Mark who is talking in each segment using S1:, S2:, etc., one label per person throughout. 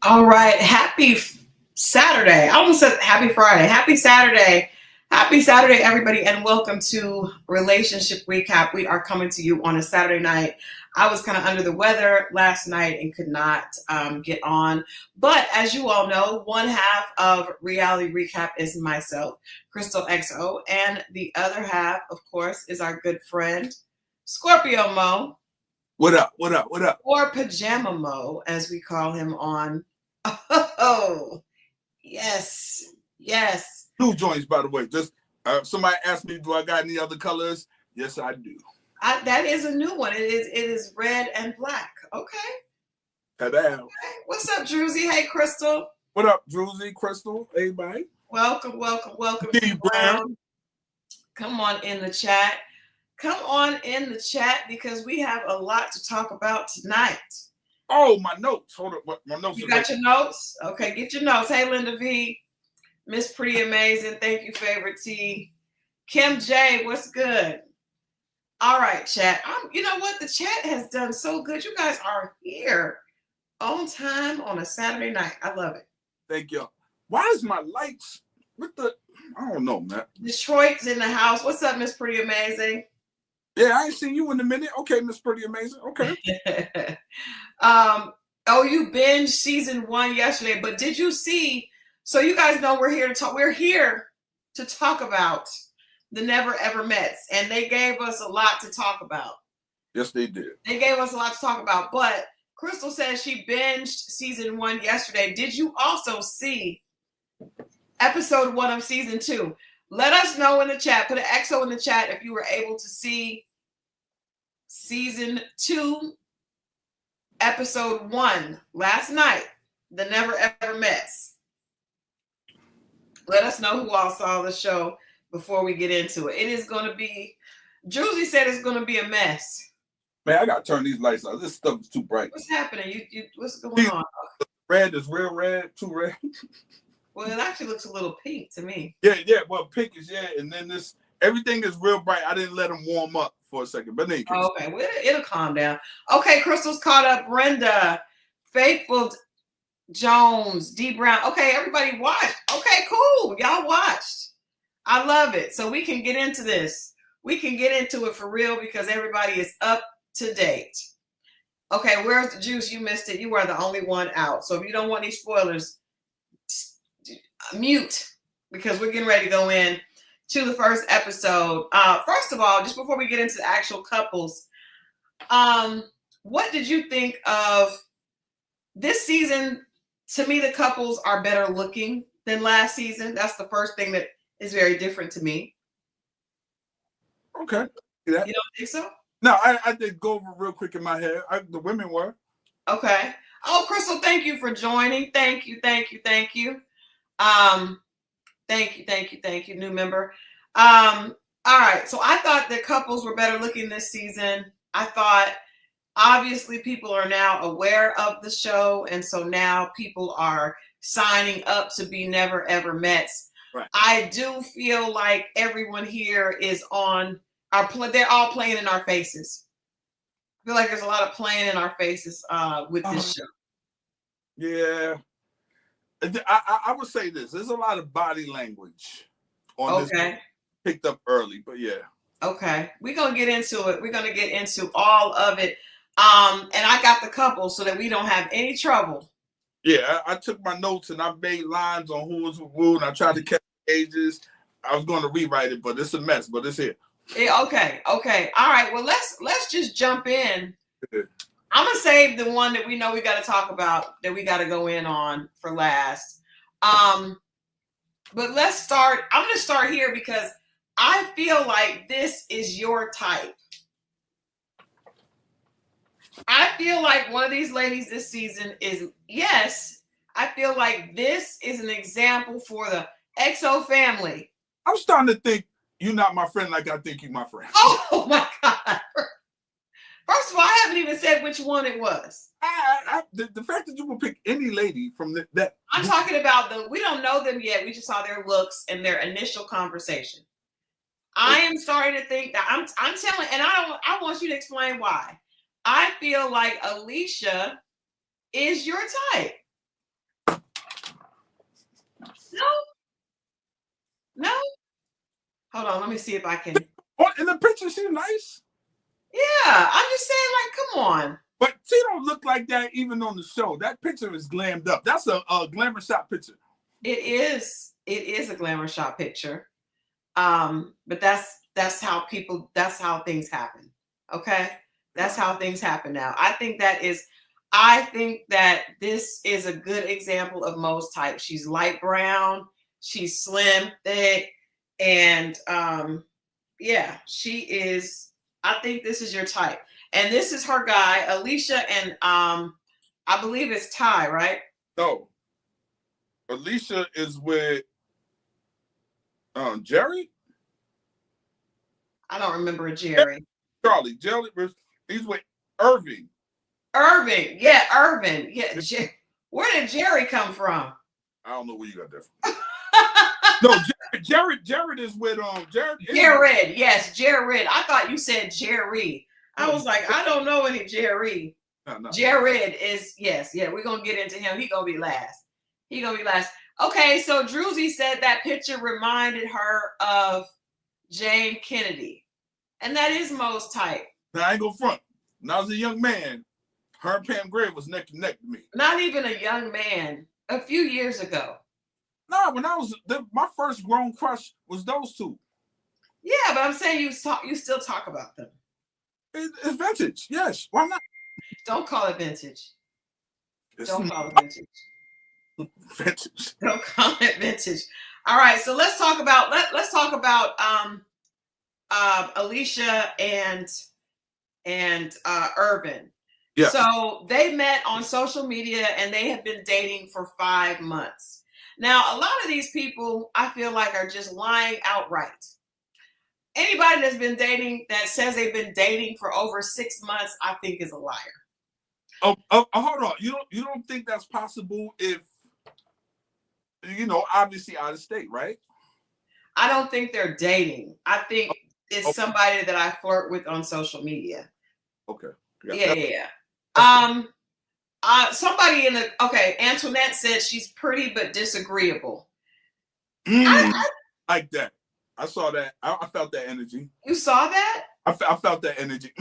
S1: All right. Saturday. I almost said happy Friday. Happy Saturday. Happy Saturday, everybody, and welcome to Relationship Recap. We are coming to you on a Saturday night. I was kind of under the weather last night and could not get on. But as you all know, one half of Reality Recap is myself, Christal XO, and the other half, of course, is our good friend, Scorpio Moe.
S2: What up? What up? What up?
S1: Or Pajama Moe, as we call him on. Oh, yes, yes.
S2: New joints, by the way. Just somebody asked me, do I got any other colors? Yes, I do.
S1: That is a new one. It is red and black. Okay.
S2: Ta-da.
S1: Okay. What's up, Druzy? Hey, Crystal.
S2: What up, Druzy, Crystal, everybody?
S1: Welcome, welcome, welcome.
S2: Brown.
S1: Come on in the chat. Come on in the chat because we have a lot to talk about tonight.
S2: Oh, my notes. Hold up. My notes.
S1: You got your notes? Okay, get your notes. Hey, Linda V. Miss Pretty Amazing. Thank you, Favorite T. Kim J, what's good? All right, chat. You know what? The chat has done so good. You guys are here on time on a Saturday night. I love it.
S2: Thank you. Why is my lights with the... I don't know, man.
S1: Detroit's in the house. What's up, Miss Pretty Amazing?
S2: Yeah, I ain't seen you in a minute. Okay, Miss Pretty Amazing. Okay.
S1: You binged season 1 yesterday, but did you see? So you guys know we're here to talk. We're here to talk about the Never Ever Mets, and they gave us a lot to talk about.
S2: Yes, they did.
S1: They gave us a lot to talk about, but Crystal says she binged season 1 yesterday. Did you also see episode 1 of season 2? Let us know in the chat. Put an XO in the chat if you were able to see season 2, episode 1 last night, the Never Ever Mets. Let us know who all saw the show before we get into it. It is going to be, Druzy said it's going to be a mess.
S2: Man, I got to turn these lights on. This stuff is too bright.
S1: What's happening? What's going on?
S2: Red is real red, too red.
S1: Well, it actually looks a little pink to me.
S2: Yeah. Well, pink is, and then everything is real bright. I didn't let them warm up for a second, but then
S1: okay, well, it'll calm down. Okay, Crystal's caught up. Brenda, Faithful Jones, D Brown. Okay, everybody watched. Okay, cool. Y'all watched. I love it. So we can get into this. We can get into it for real because everybody is up to date. Okay, where's the juice? You missed it. You are the only one out. So if you don't want any spoilers, mute because we're getting ready to go in to the first episode. First of all, just before we get into the actual couples, what did you think of this season? To me, the couples are better looking than last season. That's the first thing that is very different to me.
S2: Okay.
S1: You don't think so?
S2: No, I did go over real quick in my head. The women were.
S1: Okay. Oh, Crystal, thank you for joining. Thank you. Thank you, new member. All right. So I thought the couples were better looking this season. I thought obviously people are now aware of the show, and so now people are signing up to be Never Ever Mets.
S2: Right.
S1: I do feel like everyone here is they're all playing in our faces. I feel like there's a lot of playing in our faces with this show.
S2: Yeah. I would say this. There's a lot of body language on this picked up early, but yeah.
S1: Okay. We're going to get into it. We're going to get into all of it. And I got the couple so that we don't have any trouble.
S2: Yeah, I took my notes and I made lines on who was who, and I tried to catch ages. I was going to rewrite it, but it's a mess, but it's here.
S1: Yeah, okay. All right. Well, let's just jump in. I'm gonna save the one that we know we got to talk about, that we got to go in on for last. But let's start. I'm gonna start here because I feel like this is your type. I feel like one of these ladies this season is, yes, I feel like this is an example for the XO family.
S2: I'm starting to think you're not my friend like I think you're my friend.
S1: Oh my God. First of all, I haven't even said which one it was.
S2: The fact that you will pick any lady from that.
S1: I'm talking about we don't know them yet. We just saw their looks and their initial conversation. I am starting to think that I'm telling, and I want you to explain why. I feel like Alicia is your type. Hold on, let me see if I can.
S2: Oh, in the picture, she's nice.
S1: Yeah, I'm just saying, like, come on.
S2: But she don't look like that even on the show. That picture is glammed up. That's a glamour shot picture.
S1: It is. It is a glamour shot picture. But that's how things happen. Okay, that's how things happen now. I think that this is a good example of Moe's type. She's light brown, she's slim, thick, and yeah, she is. I think this is your type, and this is her guy, Alicia, and I believe it's Ty, right?
S2: No, Alicia is with Jerry.
S1: I don't remember Jerry.
S2: Charlie. He's with Irvin.
S1: Irvin, yeah, Irvin, yeah. Where did Jerry come from?
S2: I don't know where you got that from. No, Jared is with Jared.
S1: Yes, Jared. I thought you said Jerry. I was like, I don't know any Jerry.
S2: No.
S1: Jared is yeah. We're gonna get into him. He gonna be last. Okay, so Druzy said that picture reminded her of Jane Kennedy, and that is Moe's type.
S2: Now I ain't go front. When I was a young man, her and Pam Grier was neck to neck to me.
S1: Not even a young man. A few years ago.
S2: No, when I was my first grown crush was those two.
S1: Yeah, but I'm saying you still talk about them.
S2: It's vintage. Yes, why not?
S1: Don't call it vintage. Don't call it vintage.
S2: Vintage.
S1: Don't call it vintage. All right, so let's talk about Alicia and Irvin. Yes. So they met on social media and they have been dating for 5 months. Now, a lot of these people, I feel like, are just lying outright. Anybody that's been dating that says they've been dating for over 6 months, I think is a liar.
S2: Oh, hold on. You don't think that's possible if, obviously out of state, right?
S1: I don't think they're dating. I think it's somebody that I flirt with on social media.
S2: Okay.
S1: Yeah. Somebody Antoinette said she's pretty but disagreeable.
S2: I like that. I saw that. I felt that energy.
S1: You saw that?
S2: I felt that energy.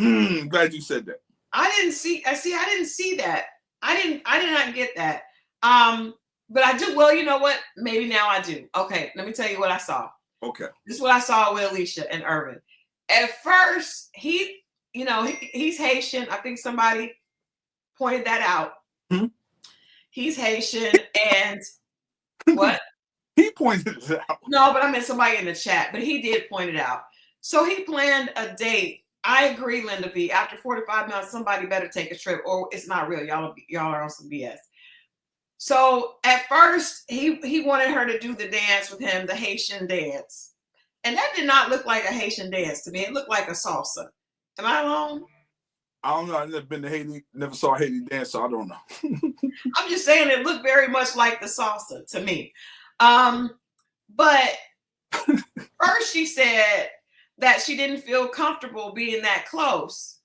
S2: Glad you said that.
S1: I didn't see that. I did not get that. But I do. Well, you know what? Maybe now I do. Okay, let me tell you what I saw.
S2: Okay.
S1: This is what I saw with Alicia and Irvin. At first, he's Haitian. I think somebody pointed that out.
S2: Hmm?
S1: He's Haitian, and what?
S2: He pointed it out.
S1: No, but I meant somebody in the chat, but he did point it out. So he planned a date. I agree, Linda V. After 45 minutes, somebody better take a trip, or it's not real. Y'all are on some BS. So at first, he wanted her to do the dance with him, the Haitian dance. And that did not look like a Haitian dance to me. It looked like a salsa. Am I wrong?
S2: I don't know. I've never been to Haiti, never saw Haiti dance, so I don't know.
S1: I'm just saying it looked very much like the salsa to me. But first she said that she didn't feel comfortable being that close.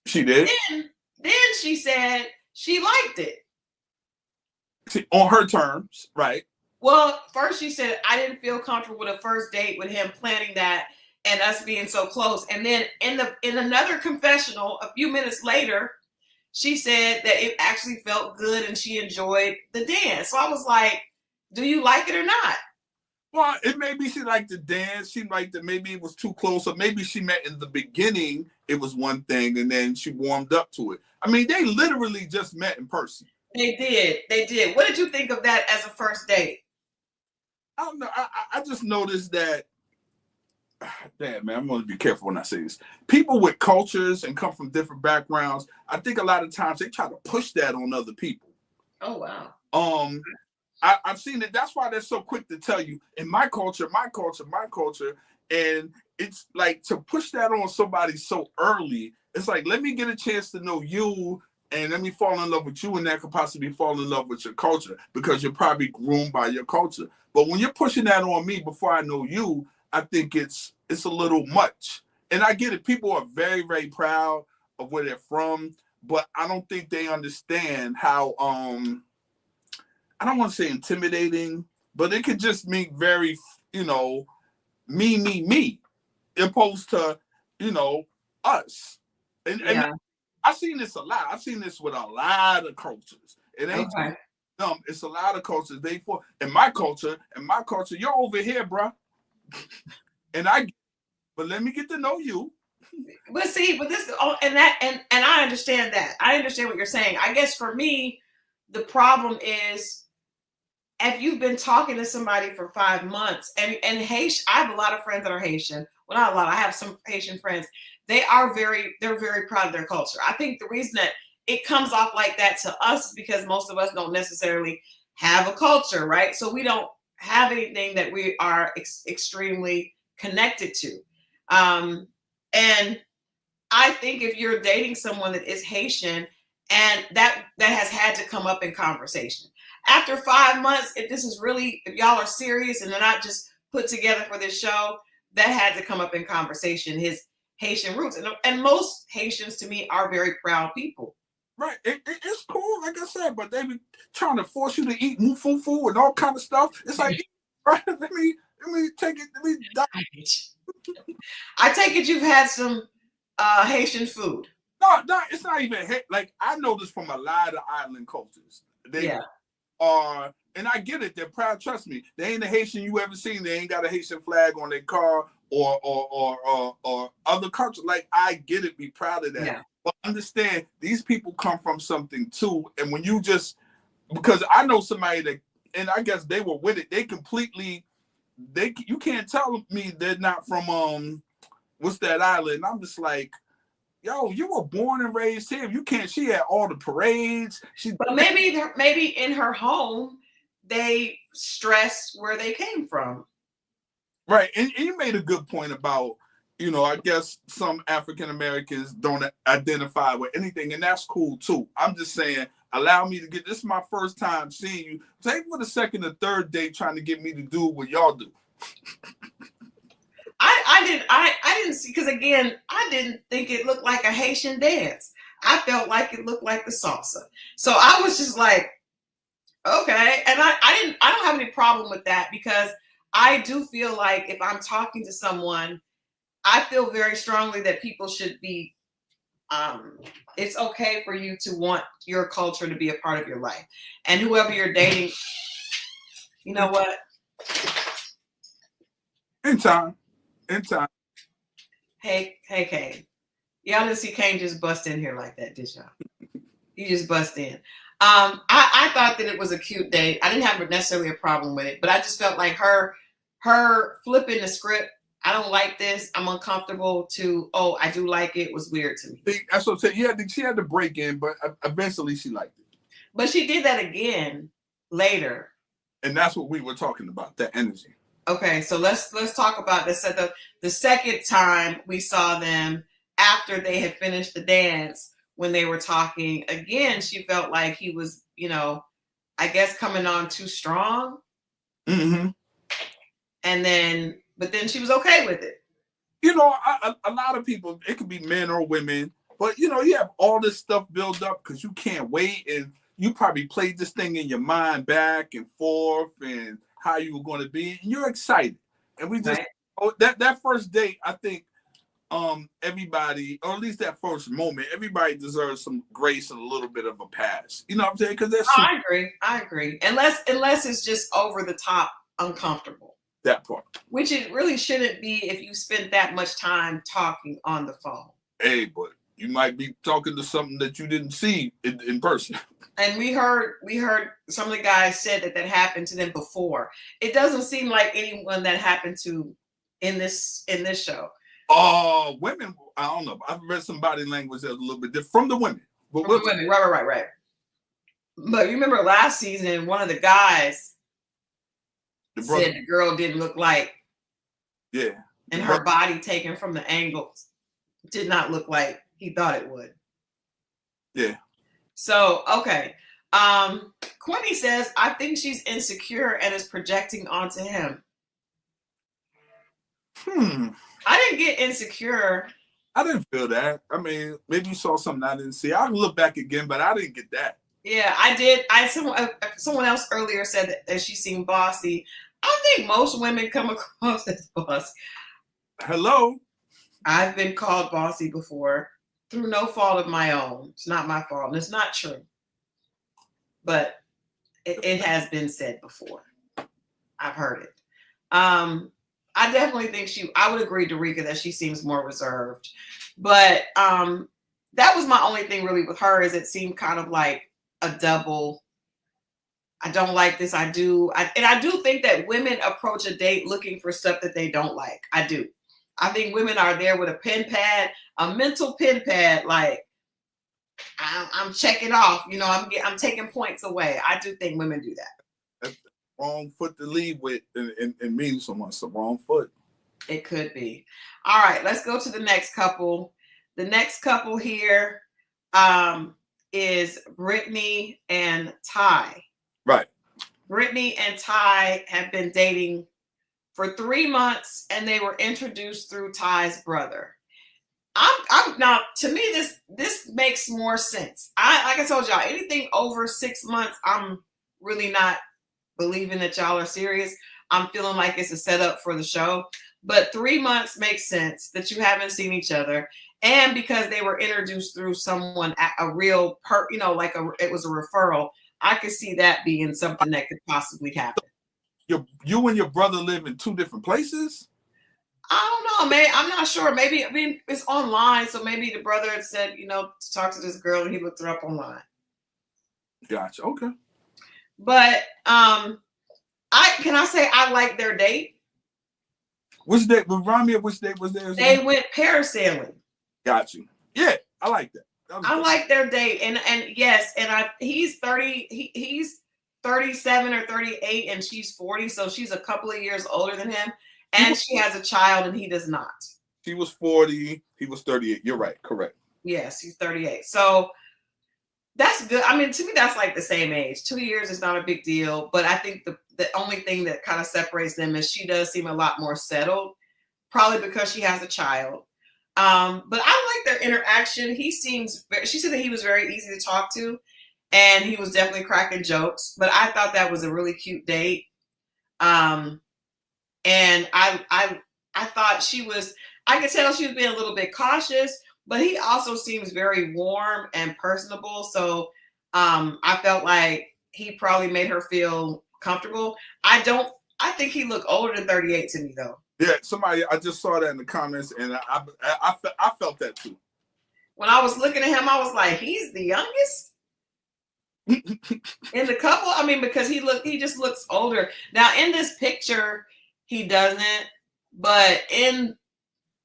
S2: She did?
S1: Then she said she liked it.
S2: On her terms, right?
S1: Well, first she said, I didn't feel comfortable with a first date with him planning that and us being so close. And then in another confessional, a few minutes later, she said that it actually felt good and she enjoyed the dance. So I was like, do you like it or not?
S2: Well, maybe she liked the dance. She liked that maybe it was too close. Or maybe she met in the beginning, it was one thing, and then she warmed up to it. I mean, they literally just met in person.
S1: They did. What did you think of that as a first date?
S2: I don't know. I just noticed that, damn, man, I'm going to be careful when I say this. People with cultures and come from different backgrounds, I think a lot of times they try to push that on other people.
S1: Oh, wow.
S2: I've seen it. That's why they're so quick to tell you, in my culture. And it's like to push that on somebody so early. It's like, let me get a chance to know you and let me fall in love with you, and that could possibly fall in love with your culture because you're probably groomed by your culture. But when you're pushing that on me before I know you, I think it's a little much. And I get it. People are very, very proud of where they're from, but I don't think they understand how, I don't want to say intimidating, but it could just make very, me, opposed to, us. And I've seen this a lot. I've seen this with a lot of cultures. It ain't it's a lot of cultures. In my culture, you're over here, bro. But let me get to know you.
S1: But this, and I understand that. I understand what you're saying. I guess for me, the problem is if you've been talking to somebody for 5 months, and Haitian, I have a lot of friends that are Haitian. Well, not a lot. I have some Haitian friends. They're very proud of their culture. I think the reason that it comes off like that to us is because most of us don't necessarily have a culture, right? So we don't have anything that we are extremely connected to. And I think if you're dating someone that is Haitian, and that has had to come up in conversation after 5 months, if y'all are serious and they're not just put together for this show, that had to come up in conversation, his Haitian roots. And most Haitians, to me, are very proud people.
S2: Right. It's cool, like I said, but they be trying to force you to eat mufufu and all kind of stuff. It's like, right, let me take it. Let me die.
S1: I take it you've had some Haitian food.
S2: No, it's not even like I know this from a lot of island cultures. They are, and I get it. They're proud. Trust me, they ain't a Haitian you ever seen. They ain't got a Haitian flag on their car or other culture. Like I get it. Be proud of that. Yeah. But understand, these people come from something too. And when you because I know somebody that, and I guess they were with it. You can't tell me they're not from what's that island? I'm just like, yo, you were born and raised here. You can't. She had all the parades.
S1: But maybe in her home they stressed where they came from.
S2: Right, and you made a good point about, I guess some African Americans don't identify with anything, and that's cool too. I'm just saying, allow me to this is my first time seeing you. Take for the second or third date trying to get me to do what y'all do.
S1: I didn't see, because again, I didn't think it looked like a Haitian dance. I felt like it looked like the salsa. So I was just like, okay. And I don't have any problem with that, because I do feel like if I'm talking to someone, I feel very strongly that people should be, it's okay for you to want your culture to be a part of your life. And whoever you're dating, you know what?
S2: In time.
S1: Hey, Kane. Y'all didn't see Kane just bust in here like that, did y'all? He just bust in. I thought that it was a cute date. I didn't have necessarily a problem with it, but I just felt like her flipping the script. I don't like this. I'm uncomfortable, to, oh, I do like it, was weird to me.
S2: That's what I'm saying. She had to break in, but eventually she liked it.
S1: But she did that again later.
S2: And that's what we were talking about, that energy.
S1: Okay, so let's talk about this. The second time we saw them after they had finished the dance, when they were talking again, she felt like he was, I guess coming on too strong.
S2: Mm-hmm.
S1: But then she was okay with it.
S2: A lot of people, it could be men or women, but you have all this stuff built up because you can't wait, and you probably played this thing in your mind back and forth and how you were going to be, and you're excited. And we just, that first date, I think everybody, or at least that first moment, everybody deserves some grace and a little bit of a pass. You know what I'm saying? Because
S1: I agree. Unless it's just over the top uncomfortable.
S2: That part.
S1: Which it really shouldn't be if you spent that much time talking on the phone.
S2: Hey, but you might be talking to something that you didn't see in person.
S1: And we heard some of the guys said that happened to them before. It doesn't seem like anyone that happened to in this show.
S2: Women, I don't know. I've read some body language that's a little bit different from the women.
S1: But from the women, right. But you remember last season, one of the guys said the girl didn't look like.
S2: Yeah.
S1: And her body taken from the angles did not look like he thought it would.
S2: Yeah.
S1: So, okay. Quinny says, I think she's insecure and is projecting onto him. I didn't get insecure.
S2: I didn't feel that. I mean, maybe you saw something I didn't see. I'll look back again, but I didn't get that.
S1: Yeah, I did. Someone else earlier said that she seemed bossy. I think most women come across as bossy.
S2: Hello.
S1: I've been called bossy before through no fault of my own. It's not my fault, and it's not true. But it has been said before. I've heard it. I definitely think I would agree, Dorica, that she seems more reserved. But that was my only thing really with her, is it seemed kind of like a double. I don't like this. I do. And I do think that women approach a date looking for stuff that they don't like. I do. I think women are there with a pen pad, a mental pen pad, like I'm checking off, I'm taking points away. I do think women do that.
S2: That's the wrong foot to lead with and mean someone. It's the wrong foot.
S1: It could be. All right, let's go to the next couple. The next couple here is Britney and Ty.
S2: Right.
S1: Britney and Ty have been dating for 3 months, and they were introduced through Ty's brother. I'm now, to me, this makes more sense. Like I told y'all, anything over 6 months, I'm really not believing that y'all are serious. I'm feeling like it's a setup for the show. But 3 months makes sense that you haven't seen each other, and because they were introduced through someone, a real it was a referral. I could see that being something that could possibly happen.
S2: You and your brother live in 2 different places?
S1: I don't know, man. I'm not sure. Maybe, it's online, so maybe the brother had said, to talk to this girl, and he looked her up online.
S2: Gotcha. Okay.
S1: But can I say I like their date?
S2: Which date? Remind me of which date was theirs?
S1: They went parasailing.
S2: Got you. Yeah, I like that.
S1: I like their date, and yes, and he's 30. He's 37 or 38, and she's 40, so she's a couple of years older than him, and she has a child, and he does not.
S2: She was 40. He was 38. You're right. Correct.
S1: Yes, he's 38. So that's good. I mean, to me, that's like the same age. 2 years is not a big deal, but I think the only thing that kind of separates them is she does seem a lot more settled, probably because she has a child. But I like their interaction. She said that he was very easy to talk to, and he was definitely cracking jokes, but I thought that was a really cute date. And I thought I could tell she was being a little bit cautious, but he also seems very warm and personable. So I felt like he probably made her feel comfortable. I think he looked older than 38 to me, though.
S2: Yeah, I just saw that in the comments, and I felt that too.
S1: When I was looking at him, I was like, he's the youngest in the couple. I mean, because he just looks older. Now in this picture, he doesn't, but in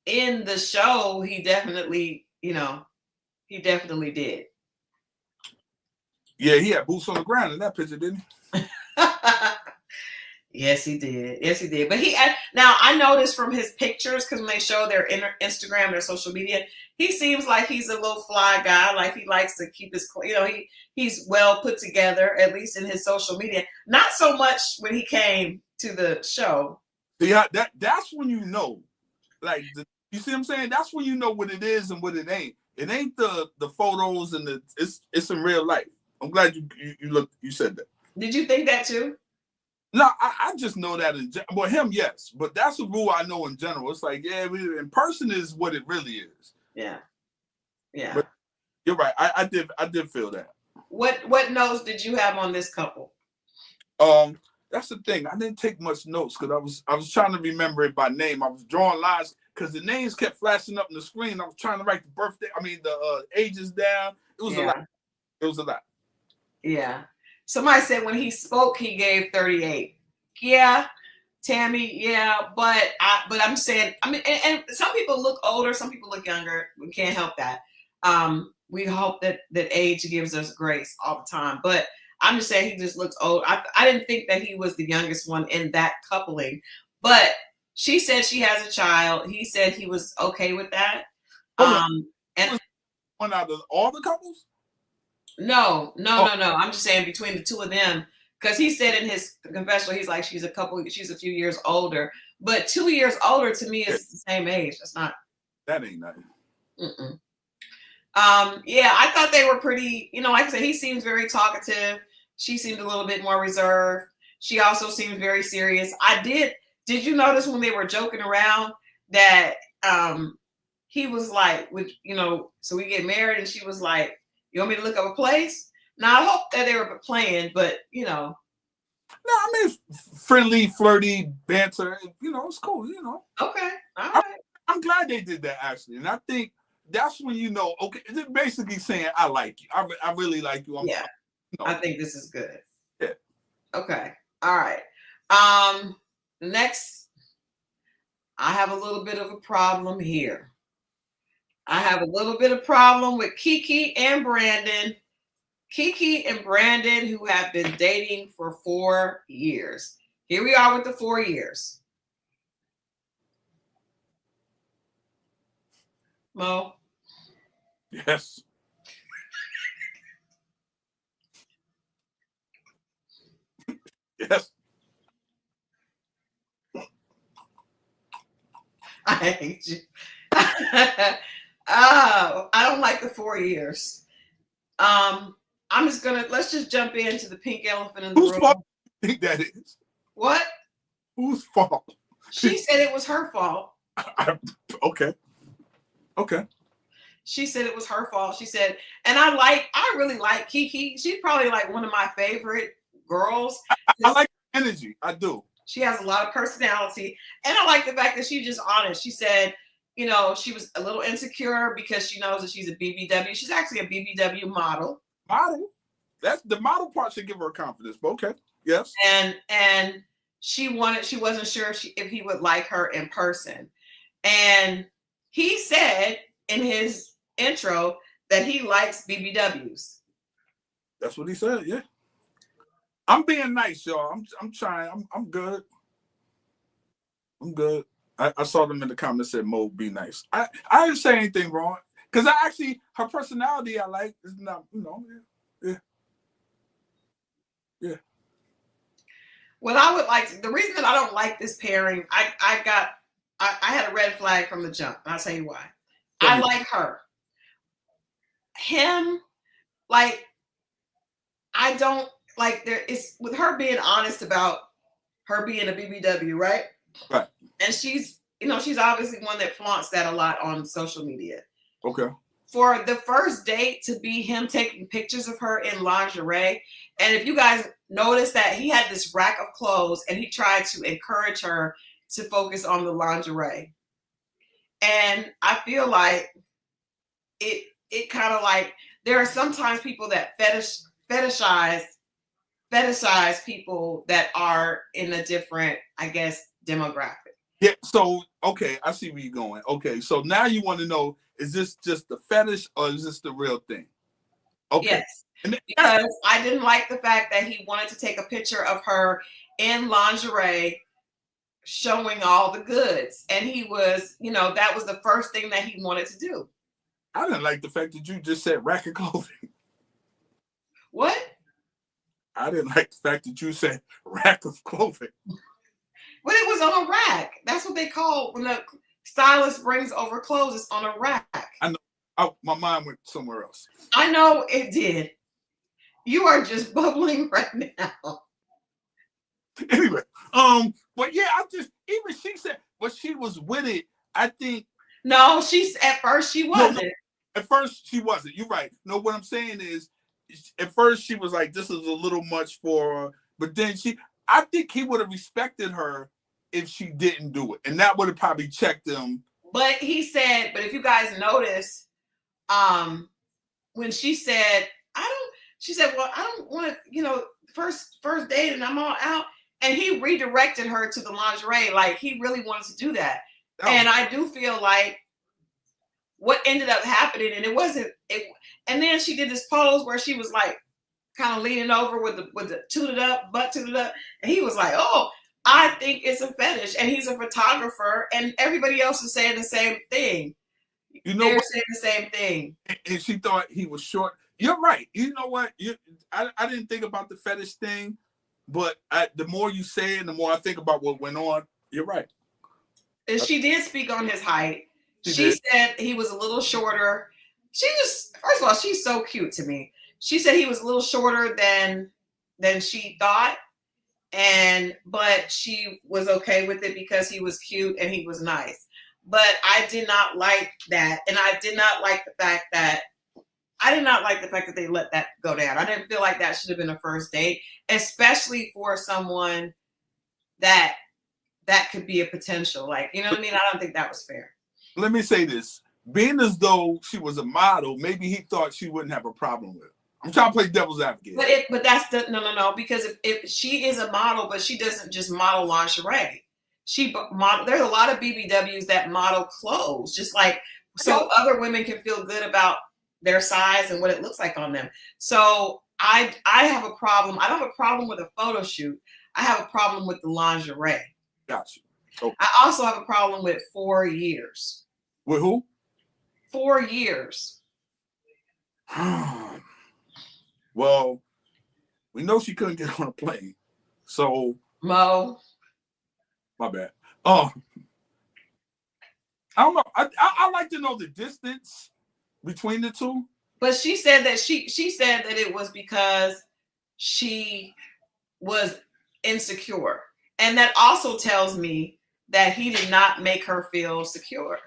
S1: the show, he definitely did.
S2: Yeah, he had boots on the ground in that picture, didn't he?
S1: Yes, he did. But now I noticed from his pictures, because when they show their Instagram, their social media, he seems like he's a little fly guy. Like he likes to keep his, he's well put together, at least in his social media. Not so much when he came to the show.
S2: Yeah, that's when you know, like, you see what I'm saying? That's when you know what it is and what it ain't. It ain't the photos and it's in real life. I'm glad you said that.
S1: Did you think that too?
S2: No, I just know that well, him, yes, but that's a rule I know in general. It's like, yeah, in person is what it really is.
S1: Yeah.
S2: But you're right. I did feel that.
S1: What notes did you have on this couple?
S2: That's the thing. I didn't take much notes because I was trying to remember it by name. I was drawing lines because the names kept flashing up on the screen. I was trying to write the ages down. It was a lot. It was a lot.
S1: Yeah. Somebody said when he spoke, he gave 38. Yeah, Tammy. Yeah, but I'm saying, I mean, and some people look older, some people look younger. We can't help that. We hope that age gives us grace all the time. But I'm just saying he just looks old. I didn't think that he was the youngest one in that coupling. But she said she has a child. He said he was okay with that. And
S2: one out of all the couples?
S1: No. I'm just saying between the two of them, because he said in his confessional, he's like, she's a few years older, but 2 years older to me is the same age. That's not.
S2: That ain't nothing.
S1: Mm-mm. Yeah, I thought they were pretty. Like I said, he seems very talkative. She seemed a little bit more reserved. She also seems very serious. Did you notice when they were joking around that he was like, so we get married, and she was like, you want me to look up a place? Now I hope that they were playing, but No,
S2: I mean, friendly, flirty banter. It's cool.
S1: Okay, all right.
S2: I'm glad they did that actually, and I think that's when okay, it's basically saying I like you. I really like you.
S1: I think this is good.
S2: Yeah.
S1: Okay. All right. Next, I have a little bit of a problem here. I have a little bit of problem with Kiki and Brandon. Kiki and Brandon, who have been dating for 4 years. Here we are with the 4 years. Mo?
S2: Yes. Yes.
S1: I hate you. Oh, I don't like the 4 years. Let's just jump into the pink elephant in the room.
S2: Whose fault do you think that is?
S1: What?
S2: Whose fault?
S1: She said it was her fault.
S2: Okay.
S1: She said it was her fault. She said, and I really like Kiki. She's probably like one of my favorite girls.
S2: I like her energy. I do.
S1: She has a lot of personality. And I like the fact that she's just honest. She said, she was a little insecure because she knows that she's a BBW. She's actually a BBW model.
S2: Model? That's the model part should give her confidence. But okay. Yes.
S1: And she wasn't sure if he would like her in person. And he said in his intro that he likes BBWs.
S2: That's what he said, yeah. I'm being nice, y'all. I'm trying. I'm good. I'm good. I saw them in the comments said Mo be nice. I didn't say anything wrong. Because her personality I like is not, yeah.
S1: What I would like the reason that I don't like this pairing, I had a red flag from the jump. And I'll tell you why. I like her. Him, like, I don't like it's with her being honest about her being a BBW, right?
S2: Right.
S1: And she's obviously one that flaunts that a lot on social media.
S2: Okay.
S1: For the first date to be him taking pictures of her in lingerie. And if you guys notice that he had this rack of clothes and he tried to encourage her to focus on the lingerie. And I feel like it kind of like there are sometimes people that fetishize people that are in a different, I guess, demographic.
S2: Yeah, so okay, I see where you're going. Okay, so now you want to know, is this just the fetish or is this the real thing? Okay.
S1: Yes, because I didn't like the fact that he wanted to take a picture of her in lingerie showing all the goods. And he was, that was the first thing that he wanted to do.
S2: I didn't like the fact that you just said rack of clothing.
S1: What?
S2: I didn't like the fact that you said rack of clothing.
S1: But it was on a rack. That's what they call when the stylist brings over clothes. It's on a rack.
S2: I know. My mind went somewhere else.
S1: I know it did. You are just bubbling right now.
S2: Anyway, but yeah, even she said, but she was with it. I think.
S1: No, at first she wasn't.
S2: No, at first she wasn't. You're right. No, what I'm saying is, at first she was like, this is a little much for her. But then I think he would have respected her if she didn't do it. And that would have probably checked him.
S1: But he said, but if you guys notice, when she said, well, I don't want to, first date and I'm all out. And he redirected her to the lingerie. Like he really wanted to do that. Oh. And I do feel like what ended up happening, and and then she did this pose where she was like kind of leaning over with the butt tooted up. And he was like, oh, I think it's a fetish. And he's a photographer and everybody else is saying the same thing. They're saying the same thing.
S2: And she thought he was short. You're right. You know what? I didn't think about the fetish thing, but the more you say it, the more I think about what went on. You're right.
S1: And she did speak on his height. She said he was a little shorter. First of all, she's so cute to me. She said he was a little shorter than she thought. but she was okay with it because he was cute and he was nice. But I did not like that, and I did not like the fact that they let that go down. I didn't feel like that should have been a first date, especially for someone that could be a potential. Like, you know what I mean? I don't think that was fair.
S2: Let me say this. Being as though she was a model, maybe he thought she wouldn't have a problem with it. I'm trying to play devil's advocate.
S1: But that's no. Because if she is a model, but she doesn't just model lingerie. There's a lot of BBWs that model clothes, just like so other women can feel good about their size and what it looks like on them. So I have a problem. I don't have a problem with a photo shoot. I have a problem with the lingerie.
S2: Gotcha. Okay.
S1: I also have a problem with 4 years.
S2: With who?
S1: 4 years.
S2: Well, we know she couldn't get on a plane. So
S1: Mo.
S2: My bad. Oh, I don't know. I like to know the distance between the two.
S1: But she said that she said that it was because she was insecure. And that also tells me that he did not make her feel secure.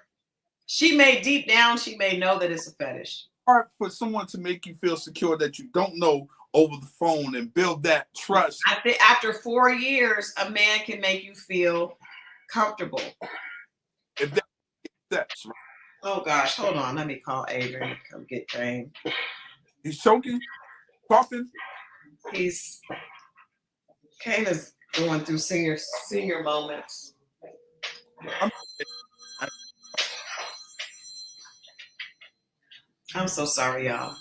S1: Deep down, she may know that it's a fetish.
S2: Hard for someone to make you feel secure that you don't know over the phone and build that trust.
S1: I think after 4 years, a man can make you feel comfortable.
S2: If that's right.
S1: Oh gosh, hold on. Let me call Adrian to come get Kane.
S2: He's choking, coughing.
S1: Kane is going through senior moments. I'm so sorry, y'all.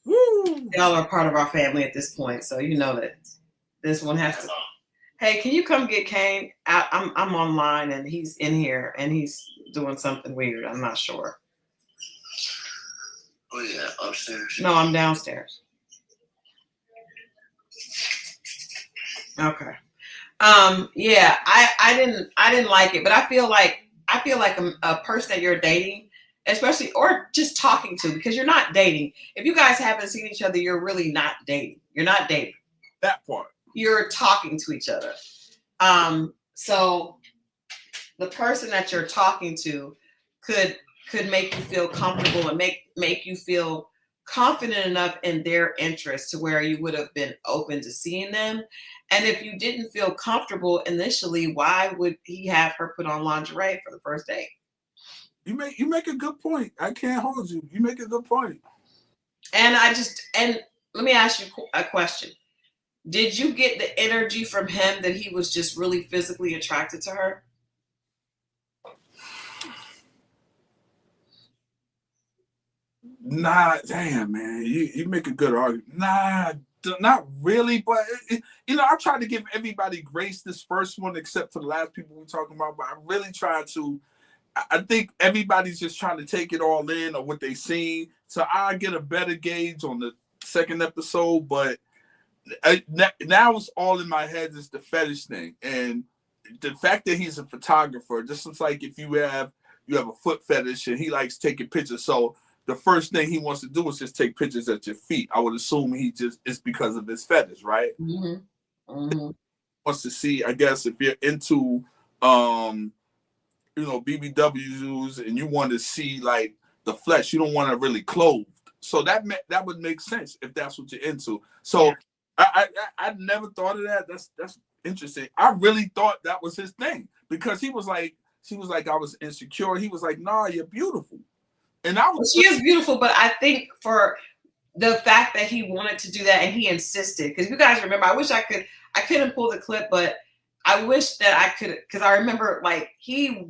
S2: Woo.
S1: Y'all are part of our family at this point, so you know that this one has to. Hey, can you come get Kane? I'm online and he's in here and he's doing something weird. I'm not sure.
S3: Oh yeah, upstairs.
S1: No, I'm downstairs. Okay. Yeah, I didn't like it, but I feel like a person that you're dating, especially or just talking to, because you're not dating. If you guys haven't seen each other, you're really not dating. You're not dating.
S2: That part.
S1: You're talking to each other. So the person that you're talking to could make you feel comfortable and make you feel confident enough in their interest to where you would have been open to seeing them. And if you didn't feel comfortable initially, why would he have her put on lingerie for the first date?
S2: You make a good point. I can't hold you. You make a good point.
S1: And let me ask you a question. Did you get the energy from him that he was just really physically attracted to her?
S2: Nah, damn, man. You make a good argument. Nah, not really. But, I tried to give everybody grace this first one, except for the last people we're talking about. But I really tried to. I think everybody's just trying to take it all in or what they seen. So I get a better gauge on the second episode. But now it's all in my head is the fetish thing. And the fact that he's a photographer, just looks like if you have a foot fetish and he likes taking pictures. So the first thing he wants to do is just take pictures at your feet. I would assume it's because of his fetish, right?
S1: Mm-hmm. Mm-hmm.
S2: Wants to see, I guess, if you're into, BBWs and you want to see like the flesh, you don't want to really clothed. So that would make sense if that's what you're into. So yeah. I never thought of that. That's interesting. I really thought that was his thing because she was like, I was insecure. He was like, nah, you're beautiful. And
S1: she is beautiful, but I think for the fact that he wanted to do that and he insisted, because you guys remember, I couldn't pull the clip, but I wish that I could, because I remember like he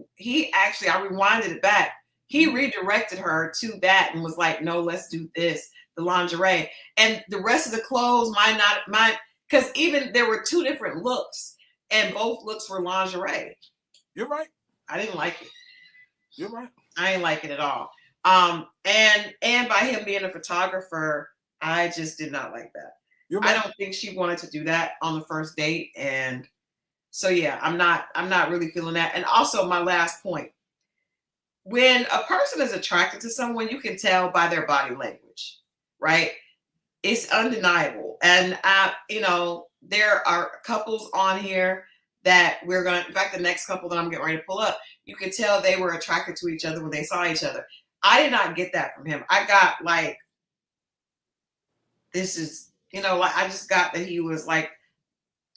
S1: actually, I rewinded it back. He redirected her to that and was like, no, let's do this, the lingerie. And the rest of the clothes because even there were 2 different looks and both looks were lingerie.
S2: You're right.
S1: I didn't like it.
S2: You're right.
S1: I didn't like it at all. And by him being a photographer, I just did not like that. Right. I don't think she wanted to do that on the first date. And so, yeah, I'm not really feeling that. And also my last point, when a person is attracted to someone, you can tell by their body language, right? It's undeniable. And there are couples on here that we're going to, in fact, the next couple that I'm getting ready to pull up, you could tell they were attracted to each other when they saw each other. I did not get that from him. I got like, this is, like I just got that he was like,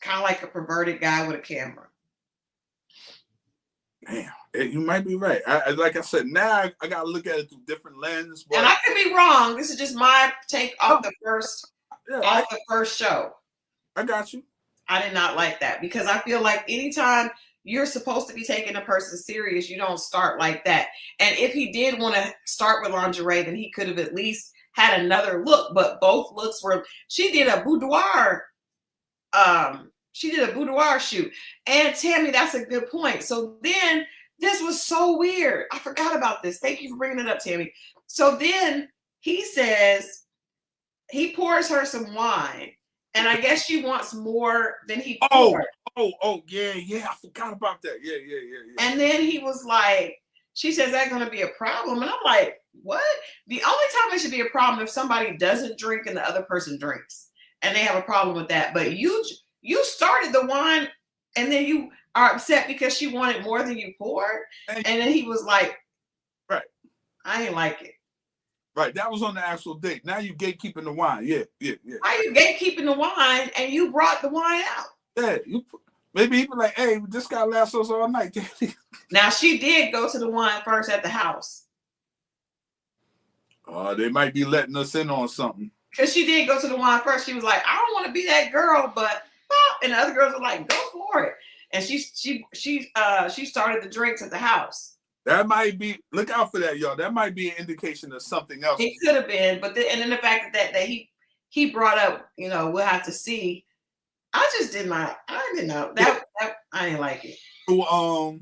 S1: kind of like a perverted guy with a camera.
S2: Damn, you might be right. Like I said, now I got to look at it through different lenses.
S1: And I could be wrong. This is just my take off the first show.
S2: I got you.
S1: I did not like that because I feel like anytime you're supposed to be taking a person serious, you don't start like that. And if he did want to start with lingerie, then he could have at least had another look. But both looks were. She did a boudoir. She did a boudoir shoot. And Tammy, that's a good point. So then this was so weird. I forgot about this. Thank you for bringing it up, Tammy. So then he says he pours her some wine. And I guess she wants more than he poured.
S2: Yeah. I forgot about that. Yeah.
S1: And then he was like, she says, that's going to be a problem. And I'm like, what? The only time it should be a problem if somebody doesn't drink and the other person drinks. And they have a problem with that. But you started the wine and then you are upset because she wanted more than you poured. And then he was like,
S2: right.
S1: I ain't like it.
S2: Right, that was on the actual date. Now you gatekeeping the wine. Yeah.
S1: Why you gatekeeping the wine and you brought the wine out?
S2: Yeah, maybe he be like, hey, this guy lasts us all night.
S1: Now she did go to the wine first at the house.
S2: They might be letting us in on something.
S1: Because she did go to the wine first. She was like, I don't want to be that girl, but and the other girls were like, go for it. And she started the drinks at the house.
S2: That might be, look out for that, y'all. That might be an indication of something else.
S1: It could have been, but then the fact that he brought up, we'll have to see. I didn't know that I didn't like it.
S2: So,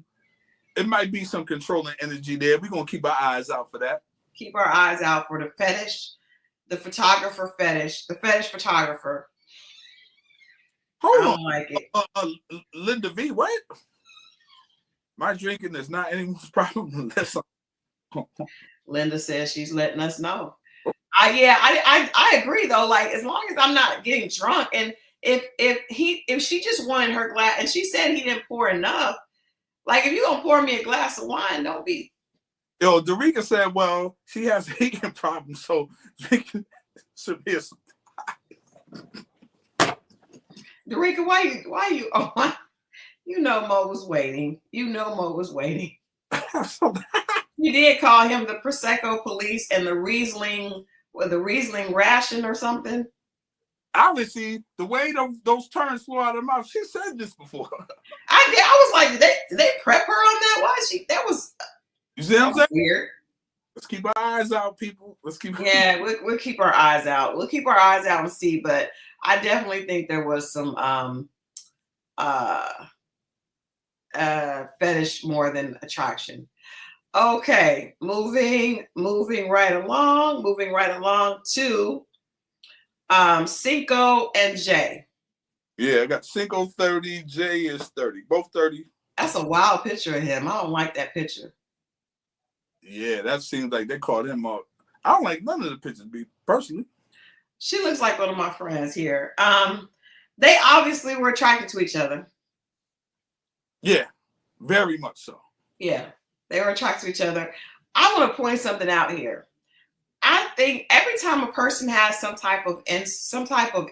S2: it might be some controlling energy there. We're gonna keep our eyes out for that.
S1: Keep our eyes out for the fetish, the photographer fetish, the fetish photographer.
S2: Hold
S1: I
S2: on,
S1: don't like it.
S2: Linda V, what? My drinking is not anyone's problem.
S1: Linda says she's letting us know. I agree though. Like as long as I'm not getting drunk, and if she just wanted her glass, and she said he didn't pour enough. Like if you gonna pour me a glass of wine, don't be.
S2: Yo, Dorica said, well, she has a eating problem, so drinking should be a.
S1: Dorica, why you? Oh, Mo was waiting. Mo was waiting. You did call him the Prosecco police and the Riesling ration or something.
S2: Obviously, the way those terms flew out of her mouth, she said this before.
S1: I was like, did they prep her on that? Why that was.
S2: You see what I'm saying?
S1: Weird.
S2: Let's keep our eyes out, people. We'll keep
S1: our eyes out. We'll keep our eyes out and see. But I definitely think there was some fetish more than attraction. Okay, moving right along to Sinko and Jay.
S2: Yeah, I got Sinko 30, Jay is 30. Both 30.
S1: That's a wild picture of him. I don't like that picture.
S2: Yeah, that seems like they called him out. I don't like none of the pictures, personally.
S1: She looks like one of my friends here. They obviously were attracted to each other.
S2: Yeah, very much so.
S1: Yeah, they were attracted to each other. I want to point something out here. I think every time a person has some type of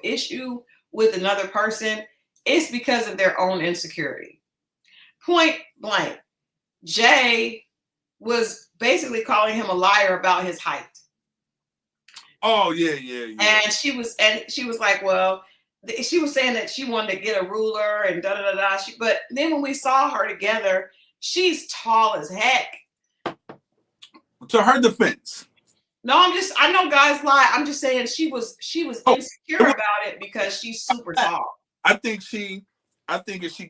S1: issue with another person, it's because of their own insecurity. Point blank, Jay was basically calling him a liar about his height.
S2: Oh yeah.
S1: And she was like, well, she was saying that she wanted to get a ruler and da da da da. But then when we saw her together, she's tall as heck.
S2: To her defense.
S1: No, I know guys lie. I'm just saying she was insecure about it because she's super tall.
S2: I think she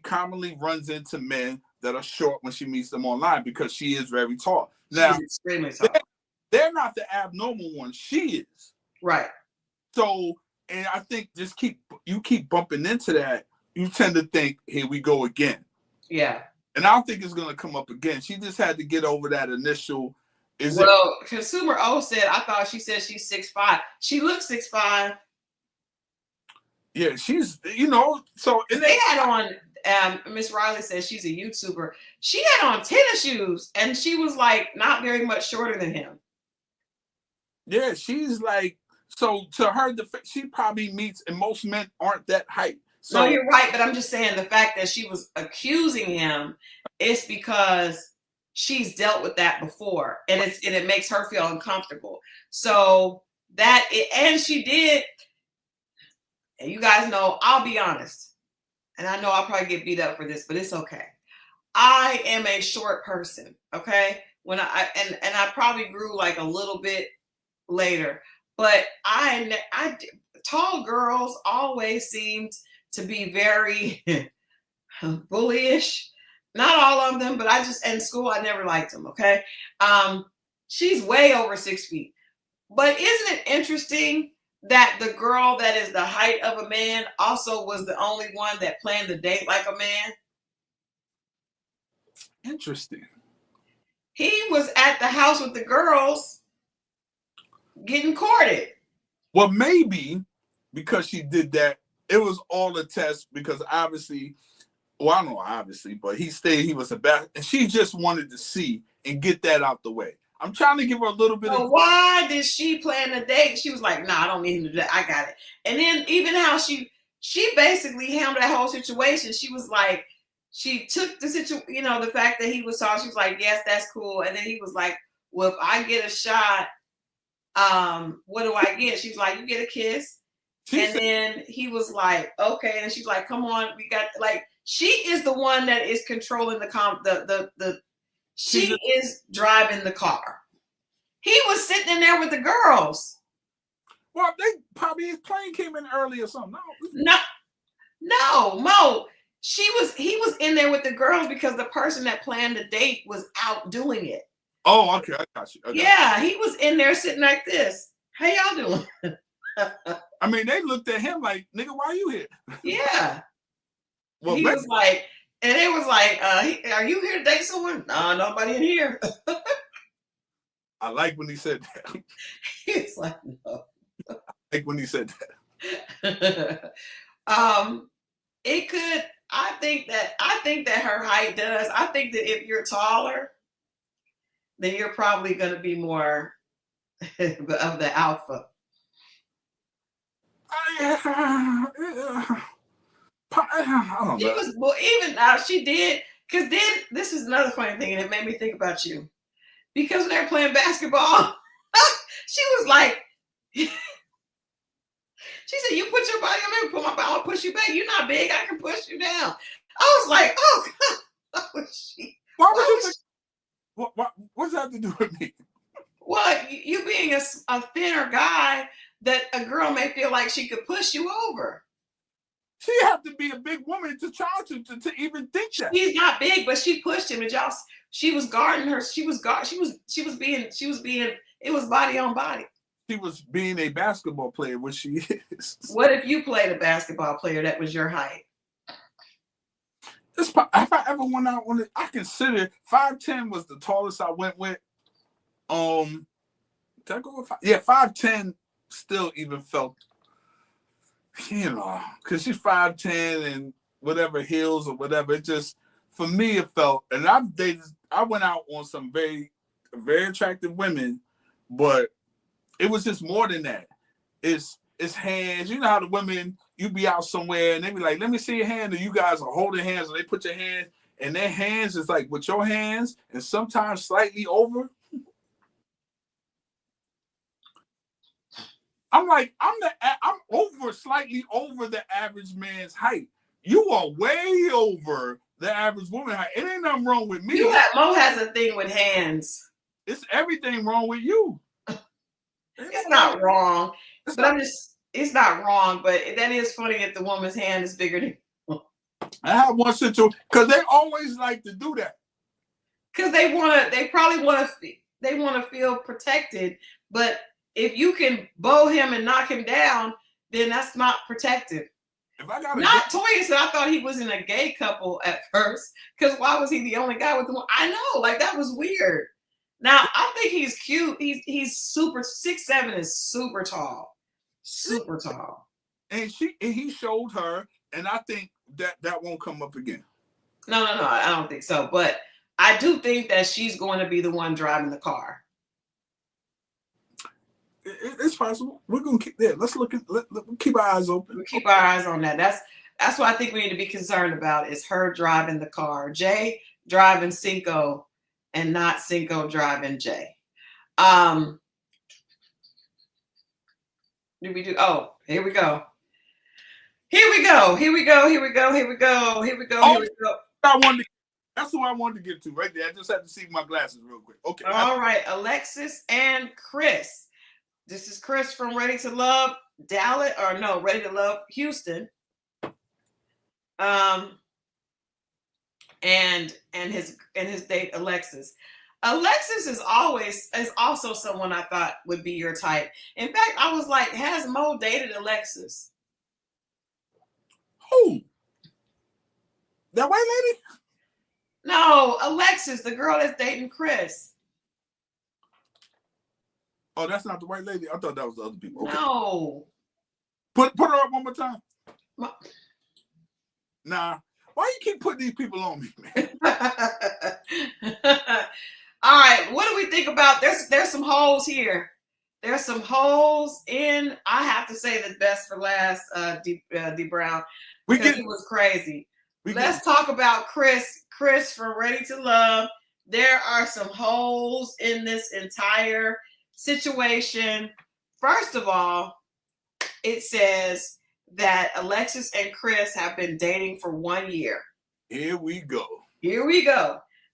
S2: commonly runs into men that are short when she meets them online because she is very tall. Now,
S1: she's extremely tall.
S2: They're not the abnormal one. She is.
S1: Right.
S2: So, and I think you keep bumping into that, you tend to think, here we go again.
S1: Yeah.
S2: And I don't think it's going to come up again. She just had to get over that initial.
S1: Consumer O said, I thought she said she's 6'5". She looks 6'5".
S2: Yeah, she's, you know, so and
S1: They had on, Miss Riley says she's a YouTuber. She had on tennis shoes and she was like not very much shorter than him.
S2: yeah, she's like, so to her, she probably meets, and most men aren't that height.
S1: No,
S2: So
S1: you're right, but I'm just saying the fact that she was accusing him is because she's dealt with that before, and it makes her feel uncomfortable. So and she did, and you guys know, I'll be honest, and I know I'll probably get beat up for this, but it's okay. I am a short person, okay? When I probably grew like a little bit later, but tall girls always seemed to be very bullyish. Not all of them, but I just in school I never liked them. Okay, she's way over 6 feet. But isn't it interesting that the girl that is the height of a man also was the only one that planned the date like a man?
S2: interesting.
S1: He was at the house with the girls getting courted.
S2: Well, maybe because she did that, it was all a test because obviously, well, I don't know, obviously, but he stayed, he was a bad, and she just wanted to see and get that out the way. I'm trying to give her a little bit
S1: So
S2: of.
S1: why did she plan the date? She was like, "Nah, I don't need him to do that. I got it." And then even how she basically handled that whole situation. She was like, she took the the fact that he was tall. She was like, "Yes, that's cool." And then he was like, "Well, if I get a shot, what do I get?" She's like, "You get a kiss." And then he was like, "Okay." And she's like, "Come on, we got like." She is the one that is controlling she is driving the car. He was sitting in there with the girls.
S2: Well, they probably his plane came in early or something.
S1: No, Mo. He was in there with the girls because the person that planned the date was out doing it.
S2: Oh, okay, I got you.
S1: He was in there sitting like this. How y'all doing?
S2: I mean, they looked at him like, "Nigga, why are you here?"
S1: Yeah.
S2: Well,
S1: he was like, and it was like, "Are you here to date someone?" "No, nobody in here."
S2: I like when he said that.
S1: He's like, "No."
S2: I like when he said
S1: that. It could. I think that her height does. I think that if you're taller, then you're probably going to be more of the alpha.
S2: I don't know.
S1: She was, well, even now she did, because then this is another funny thing, and it made me think about you. Because when they were playing basketball, she was like, she said, "You put your body on me, put my body, I'll push you back. You're not big, I can push you down." I was like, "Oh God."
S2: Why would you think, what does that have to do with me?
S1: Well, you being a thinner guy, that a girl may feel like she could push you over.
S2: She had to be a big woman to try to even think that.
S1: He's not big, but she pushed him, and she was guarding her. She was being. It was body on body.
S2: She was being a basketball player, which she is.
S1: What if you played a basketball player that was your height?
S2: If I ever went out on it, I consider 5'10" was the tallest I went with. Did I go with 5? Yeah, 5'10" still even felt, because she's 5'10" and whatever heels or whatever. It just, for me, it felt, and I went out on some very, very attractive women, but it was just more than that. It's hands. You know how the women, you be out somewhere and they be like, "Let me see your hand," and you guys are holding hands, and they put your hand, and their hands is like with your hands, and sometimes slightly over. I'm like, I'm slightly over the average man's height. You are way over the average woman height. It ain't nothing wrong with me.
S1: Mo has a thing with hands.
S2: It's everything wrong with you.
S1: It's not wrong, it's not wrong, but that is funny if the woman's hand is bigger than you.
S2: I have one situation, because they always like to do that.
S1: Because they probably want to feel protected, but if you can bow him and knock him down, then that's not protective. Toya said, I thought he was in a gay couple at first, because why was he the only guy with the one? I know, like that was weird. Now I think he's cute. He's super 6'7" is super tall. Super tall.
S2: and he showed her, and I think that won't come up again.
S1: No, I don't think so. But I do think that she's going to be the one driving the car.
S2: It's possible. We're gonna keep there. Let's look at. Keep our eyes open.
S1: We keep our eyes on that. That's what I think we need to be concerned about is her driving the car. Jay driving Sinko, and not Sinko driving Jay. Did we do? Oh, here we go. Here we go.
S2: That's who I wanted to get to right there. I just had to see my glasses real quick. Okay.
S1: All right, Alexis and Chris. This is Chris from Ready to Love Dallas, or no, Ready to Love Houston. And his date Alexis. Alexis is also someone I thought would be your type. In fact, I was like, has Mo dated Alexis?
S2: Who? That white lady?
S1: No, Alexis, the girl that's dating Chris.
S2: Oh, that's not the white lady. I thought that was the other people. Okay.
S1: No.
S2: Put her up one more time. Nah. Why you keep putting these people on me, man?
S1: All right. What do we think about? There's some holes here. There's some holes in. I have to say the best for last. D Brown. Because it was crazy. Let's talk about Chris. Chris from Ready to Love. There are some holes in this entire situation. First of all, it says that Alexis and Chris have been dating for 1 year.
S2: Here we go.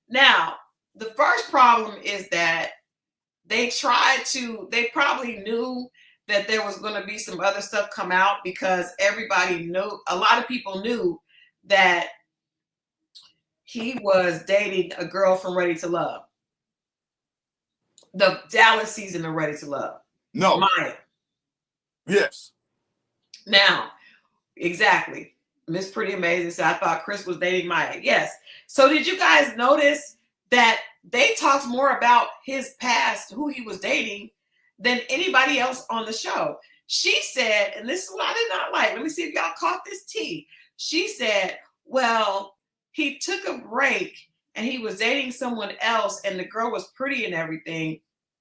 S1: Now, the first problem is that they probably knew that there was going to be some other stuff come out because everybody knew, a lot of people knew that he was dating a girl from Ready to Love. The Dallas season of Ready to Love.
S2: No.
S1: Maya.
S2: Yes.
S1: Now, exactly. Miss Pretty Amazing said, I thought Chris was dating Maya. Yes. So did you guys notice that they talked more about his past, who he was dating, than anybody else on the show? She said, and this is what I did not like. Let me see if y'all caught this tea. She said, well, he took a break and he was dating someone else and the girl was pretty and everything.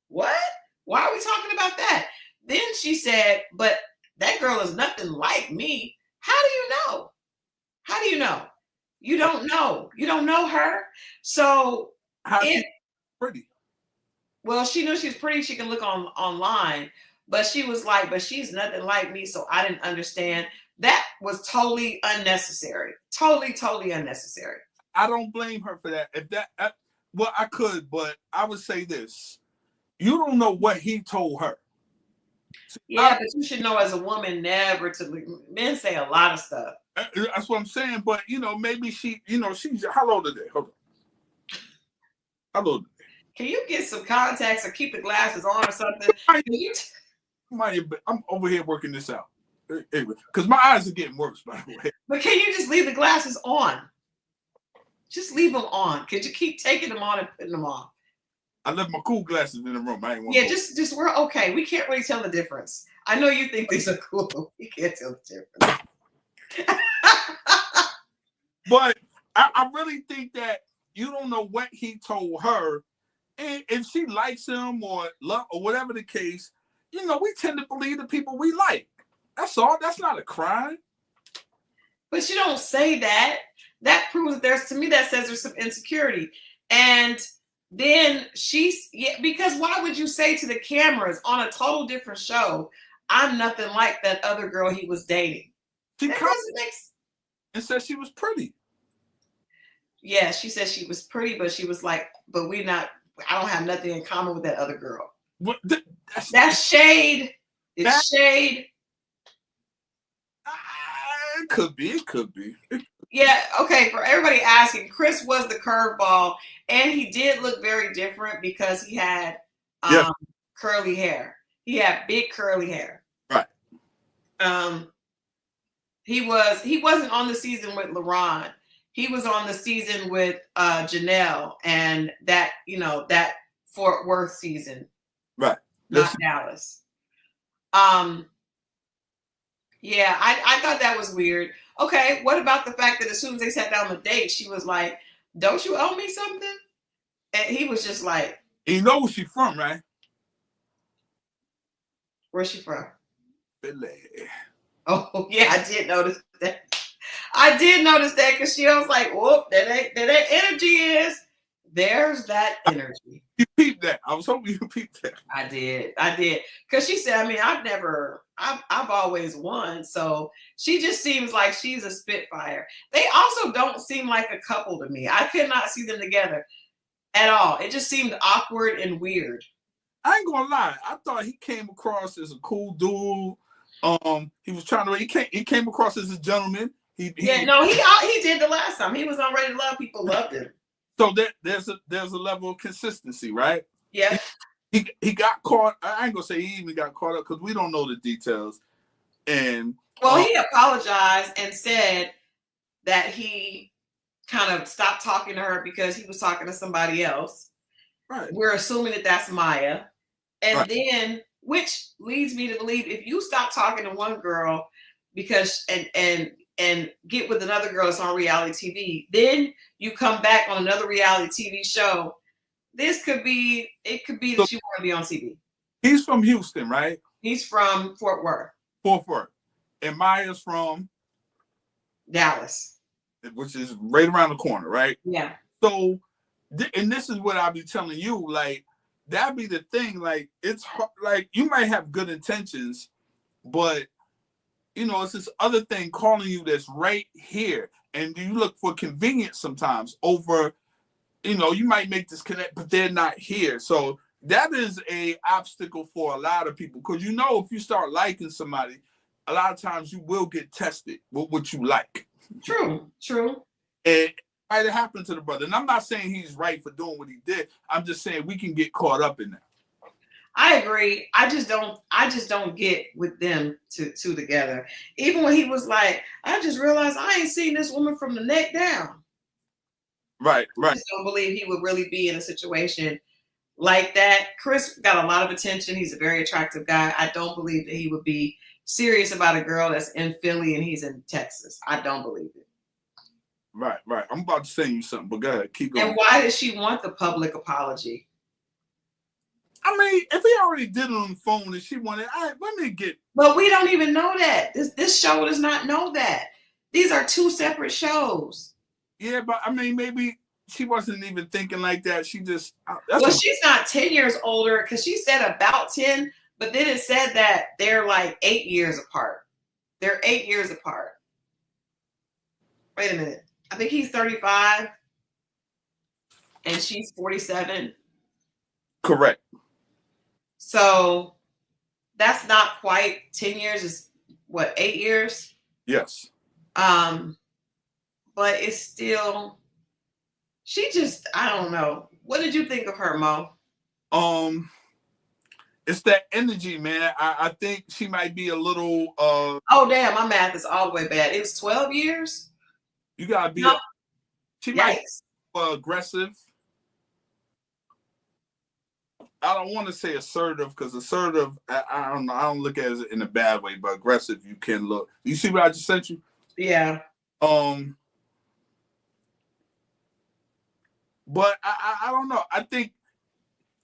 S1: What? Why are we talking about that? Then she said, but that girl is nothing like me. How do you know? How do you know? You don't know. You don't know her. So
S2: pretty.
S1: Well, she knew she was pretty. She can look online, but she was like, but she's nothing like me. So I didn't understand. That was totally unnecessary. Totally unnecessary.
S2: I don't blame her for that. Well, I could, but I would say this. You don't know what he told her.
S1: Yeah, but you should know as a woman never to. Men say a lot of stuff.
S2: That's what I'm saying. But, maybe she's, how old are they? Hold on. How old are they?
S1: Can you get some contacts or keep the glasses on or something?
S2: I'm over here working this out. Anyway, because my eyes are getting worse, by the way.
S1: But can you just leave the glasses on? Just leave them on. Could you keep taking them on and putting them on?
S2: I left my cool glasses in the room. I ain't want.
S1: Yeah, just we're okay. We can't really tell the difference. I know you think these are cool. We can't tell the difference.
S2: But I really think that you don't know what he told her, and if she likes him or love or whatever the case, we tend to believe the people we like. That's all. That's not a crime.
S1: But you don't say that. That proves that to me, that says there's some insecurity. And then because why would you say to the cameras on a total different show, I'm nothing like that other girl he was dating?
S2: She and said she was pretty.
S1: Yeah, she said she was pretty, but she was like, but I don't have nothing in common with that other girl.
S2: What,
S1: that's shade. It's shade.
S2: It could be.
S1: Yeah, okay. For everybody asking, Chris was the curveball, and he did look very different because he had curly hair. He had big curly hair.
S2: Right.
S1: He wasn't on the season with LaRon. He was on the season with Janelle and that Fort Worth season.
S2: Right.
S1: Not Dallas. Yeah, I thought that was weird. Okay, what about the fact that as soon as they sat down on the date, she was like, "Don't you owe me something?" And he was just like,
S2: And you know where she from, right?
S1: "Where's she from?"
S2: Philly.
S1: Oh, yeah, I did notice that. I did notice that because she was like, "Whoop, that energy is." There's that energy.
S2: You peeped that. I was hoping you peeped that.
S1: I did. Because she said, I mean, I've always won. So she just seems like she's a spitfire. They also don't seem like a couple to me. I could not see them together at all. It just seemed awkward and weird.
S2: I ain't gonna lie. I thought he came across as a cool dude. He was trying to. He came across as a gentleman.
S1: He did the last time. He was on Ready to Love. People loved him.
S2: So there's a level of consistency, right?
S1: Yeah.
S2: He got caught. I ain't gonna say he even got caught up because we don't know the details. And
S1: he apologized and said that he kind of stopped talking to her because he was talking to somebody else.
S2: Right.
S1: We're assuming that that's Maya. And then, which leads me to believe if you stop talking to one girl because and get with another girl that's on reality TV, then you come back on another reality TV show. It could be that you want to be on TV.
S2: He's from Houston, right?
S1: He's from Fort Worth.
S2: Fort Worth. And Maya's from
S1: Dallas,
S2: which is right around the corner, right?
S1: Yeah.
S2: So, and this is what I'll be telling you, like, that'd be the thing. Like, it's hard, like you might have good intentions, but you know, it's this other thing calling you that's right here. And you look for convenience sometimes over, you know, you might make this connect, but they're not here. So that is a obstacle for a lot of people. Because you know, if you start liking somebody, a lot of times you will get tested with what you like.
S1: True.
S2: And it might have happened to the brother. And I'm not saying he's right for doing what he did. I'm just saying we can get caught up in that.
S1: I agree. I just don't get with them two together. Even when he was like, I just realized I ain't seen this woman from the neck down.
S2: Right.
S1: I just don't believe he would really be in a situation like that. Chris got a lot of attention. He's a very attractive guy. I don't believe that he would be serious about a girl that's in Philly and he's in Texas. I don't believe it.
S2: Right. I'm about to say you something, but go ahead, keep going.
S1: And why does she want the public apology?
S2: I mean, if he already did it on the phone and she wanted, let me get.
S1: But we don't even know that. This show does not know that. These are two separate shows.
S2: Yeah, but I mean, maybe she wasn't even thinking like that. She just.
S1: She's not 10 years older because she said about 10, but then it said that they're like 8 years apart. They're 8 years apart. Wait a minute. I think he's 35 and she's 47.
S2: Correct.
S1: So that's not quite 10 years. Is what, 8 years?
S2: Yes.
S1: But it's still, she just, I don't know. What did you think of her, Mo?
S2: It's that energy, man. I think she might be a little.
S1: Oh damn, my math is all the way bad. It was 12 years.
S2: You gotta be. She might be aggressive. I don't want to say assertive because assertive, I don't know. I don't look at it in a bad way, but aggressive, you can look. You see what I just sent you?
S1: Yeah.
S2: But I don't know. I think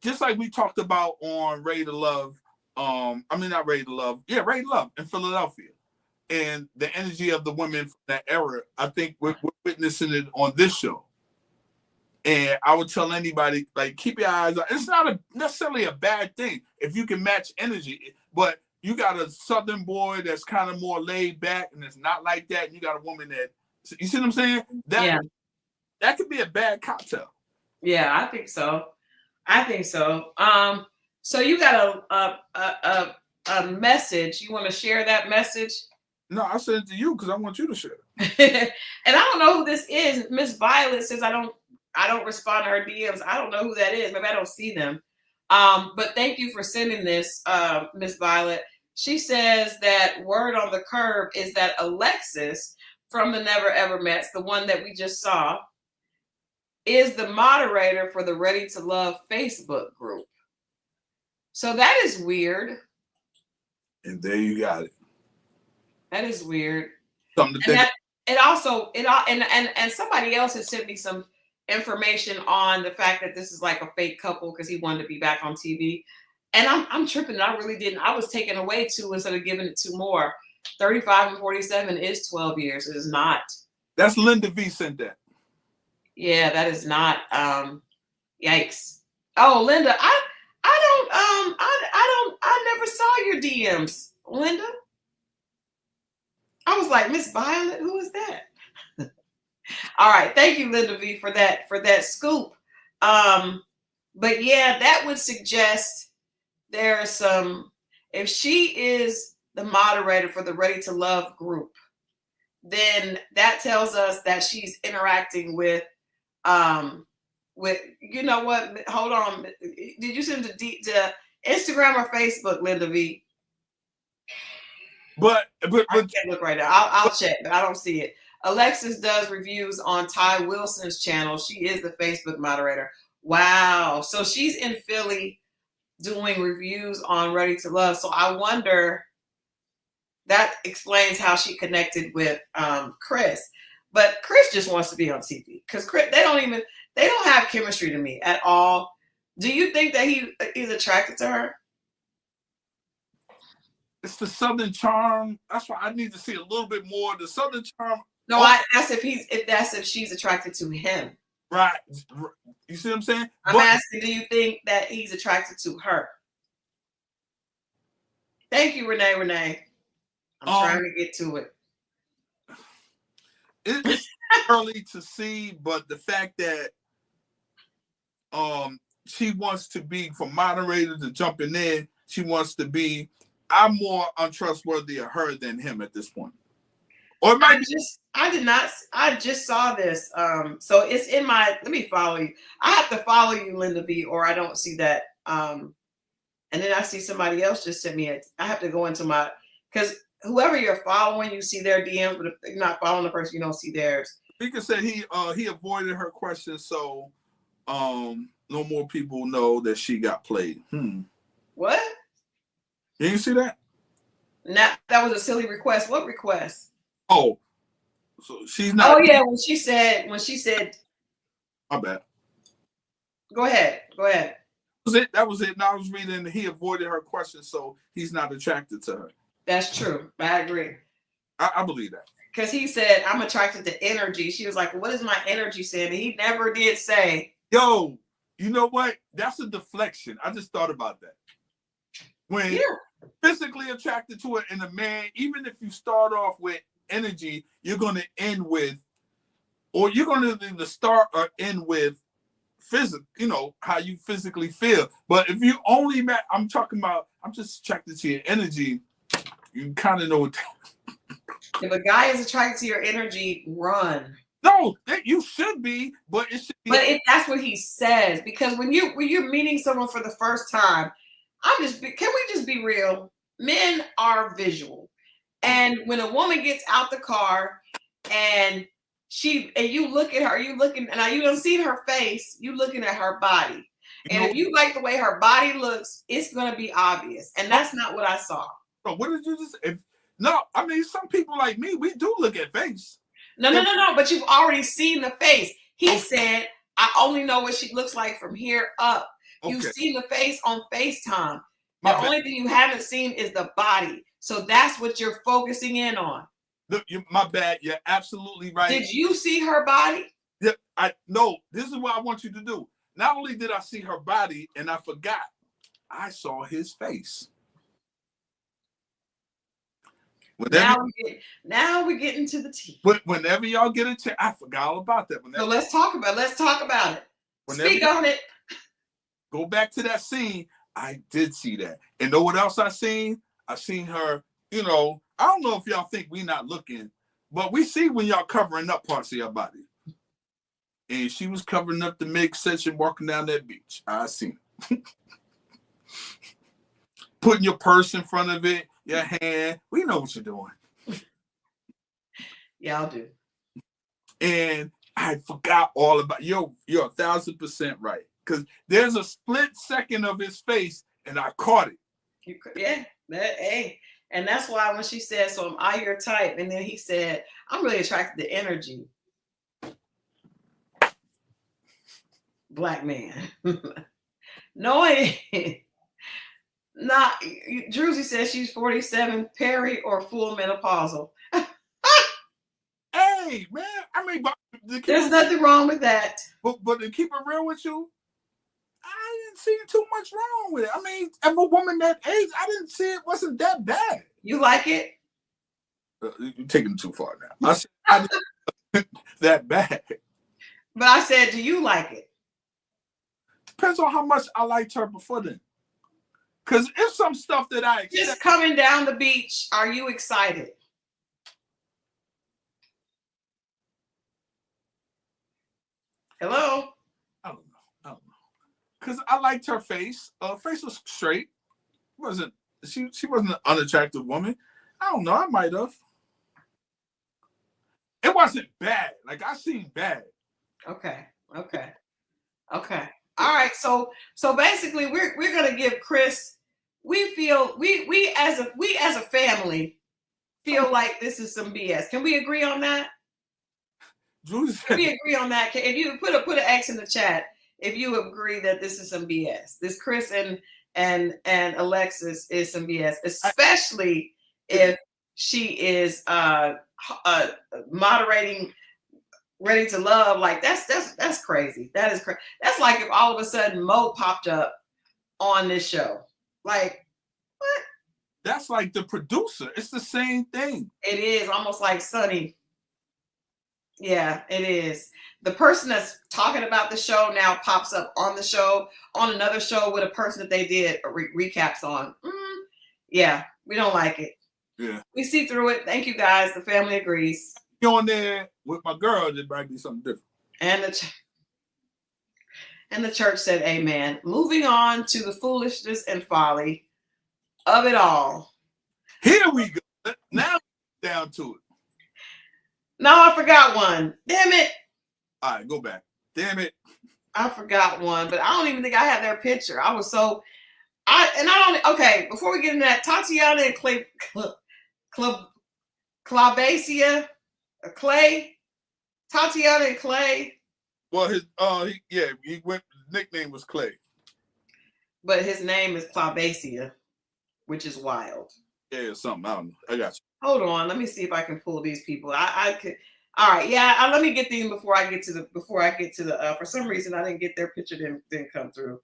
S2: just like we talked about on Ready to Love, I mean not Ready to Love, yeah, Ready to Love in Philadelphia, and the energy of the women from that era. I think we're witnessing it on this show. And I would tell anybody, like, keep your eyes on. It's not necessarily a bad thing if you can match energy, but you got a Southern boy that's kind of more laid back and it's not like that. And you got a woman that, you see what I'm saying? That could be a bad cocktail.
S1: Yeah, I think so. So you got a message. You want to share that message?
S2: No, I sent it to you because I want you to share it.
S1: And I don't know who this is. Miss Violet says I don't respond to her DMs. I don't know who that is. Maybe I don't see them. But thank you for sending this, Miss Violet. She says that word on the curb is that Alexis from the Never Ever Mets, the one that we just saw, is the moderator for the Ready to Love Facebook group. So that is weird.
S2: And there you got it.
S1: That is weird.
S2: Something to
S1: And
S2: think.
S1: and somebody else has sent me some information on the fact that this is like a fake couple because he wanted to be back on TV. And I'm tripping. I really didn't. I was taking away 2 instead of giving it 2 more. 35 and 47 is 12 years. It is not.
S2: That's Linda V sent that.
S1: Yeah, that is not. Yikes. Oh, Linda, I never saw your DMs, Linda. I was like, Miss Violet, who is that? All right, thank you, Linda V, for that scoop. But yeah, that would suggest there are some. If she is the moderator for the Ready to Love group, then that tells us that she's interacting with you know what? Hold on. Did you send to Instagram or Facebook, Linda V?
S2: But
S1: I can't look right now. I'll check, but I don't see it. Alexis does reviews on Ty Wilson's channel. She is the Facebook moderator. Wow. So she's in Philly doing reviews on Ready to Love. So I wonder, that explains how she connected with Chris. But Chris just wants to be on TV because they don't have chemistry to me at all. Do you think that he's attracted to her?
S2: It's the Southern charm. That's why I need to see a little bit more. The Southern charm.
S1: No, that's if she's attracted to him.
S2: Right. You see what I'm saying?
S1: I'm asking, do you think that he's attracted to her? Thank you, Renee. I'm trying to get to it.
S2: It's early to see, but the fact that she wants to be, from moderator to jumping in, she wants to be. I'm more untrustworthy of her than him at this point. Or it might I just saw this. So it's in my. Let me follow you. I have to follow you, Linda V, or I don't see that. And then I see somebody else just sent me it. I have to go into my, because whoever you're following, you see their DMs, but if you're not following the person, you don't see theirs. Speaker said he avoided her question, so no more people know that she got played.
S1: What?
S2: You didn't see that?
S1: That was a silly request. What request?
S2: Oh, so she's not.
S1: Oh yeah, when she said.
S2: My bad.
S1: Go ahead.
S2: That was it. Now I was reading. He avoided her question, so he's not attracted to her.
S1: That's true. I agree.
S2: I believe that.
S1: Because he said, I'm attracted to energy. She was like, what is my energy saying? And he never did say.
S2: Yo, you know what? That's a deflection. I just thought about that. When physically attracted to it in a man, even if you start off with energy, you're going to end with, or you're going to either start or end with physical, how you physically feel. But if you only met, I'm just attracted to your energy, you kind of know what.
S1: If a guy is attracted to your energy, run.
S2: No, you should be, but it should be.
S1: But that's what he says, because when you're meeting someone for the first time, can we just be real? Men are visual, and when a woman gets out the car and you look at her, you don't see her face, you looking at her body, and if you like the way her body looks, it's gonna be obvious, and that's not what I saw.
S2: So what did you just? No, I mean, some people like me, we do look at face.
S1: No, but you've already seen the face. He said, I only know what she looks like from here up. Okay. You've seen the face on FaceTime. The only thing you haven't seen is the body. So that's what you're focusing in on.
S2: Look, my bad. You're absolutely right.
S1: Did you see her body?
S2: Yeah, no, this is what I want you to do. Not only did I see her body and I forgot, I saw his face.
S1: Now we're getting to the tea.
S2: Whenever y'all get a chance, I forgot all about that.
S1: So let's talk about it. Speak on it.
S2: Go back to that scene. I did see that. And know what else I seen? I seen her, I don't know if y'all think we not looking, but we see when y'all covering up parts of your body. And she was covering up the midsection walking down that beach. I seen it. Putting your purse in front of it, your hand. We know what you're doing.
S1: Y'all do.
S2: And I forgot all about you're 1,000% right. Because there's a split second of his face and I caught it.
S1: Hey, And that's why when she said, so am I your type? And then he said, I'm really attracted to energy. Black man. No, not Druzy says she's 47, peri or full menopausal.
S2: Hey, man. I mean,
S1: there's nothing wrong with that.
S2: But to keep it real with you, I didn't see too much wrong with it. I mean, as a woman that age, I didn't see it wasn't that bad.
S1: You like it?
S2: You're taking it too far now. I said I didn't that bad.
S1: But I said, do you like it?
S2: Depends on how much I liked her before then. Because it's some stuff that I accept.
S1: Just coming down the beach, are you excited? Hello?
S2: I don't know. Because I liked her face. Her face was straight. She wasn't an unattractive woman. I don't know. I might have. It wasn't bad. Like, I seen bad.
S1: Okay. All right. So basically, we're gonna give Chris. We feel we as a family feel like this is some BS. Can we agree on that? Can we agree on that? If you put an X in the chat, if you agree that this is some BS, this Chris and Alexis is some BS, especially if she is moderating Ready to Love. Like that's crazy. That is crazy. That's like if all of a sudden Moe popped up on this show. Like what?
S2: That's like the producer. It's the same thing.
S1: It is almost like Sunny. Yeah, it is. The person that's talking about the show now pops up on the show, on another show with a person that they did recaps on. Yeah, we don't like it.
S2: Yeah.
S1: We see through it. Thank you guys. The family agrees.
S2: On there with my girl, it might be something different.
S1: And the church said amen. Moving on to the foolishness and folly of it all.
S2: Here we go. Now down to it.
S1: No, I forgot one. Damn it.
S2: All right, go back. Damn it.
S1: I forgot one, but I don't even think I had their picture. I was so okay, before we get into that, Tatiana and Clay Clay, Tatiana and Clay.
S2: Well, he went. Nickname was Clay,
S1: but his name is Clabacia, which is wild.
S2: Yeah, something. I don't know. I got you.
S1: Hold on, let me see if I can pull these people. I could. All right, yeah. Let me get these before I get to the. For some reason, I didn't get their picture. Didn't come through.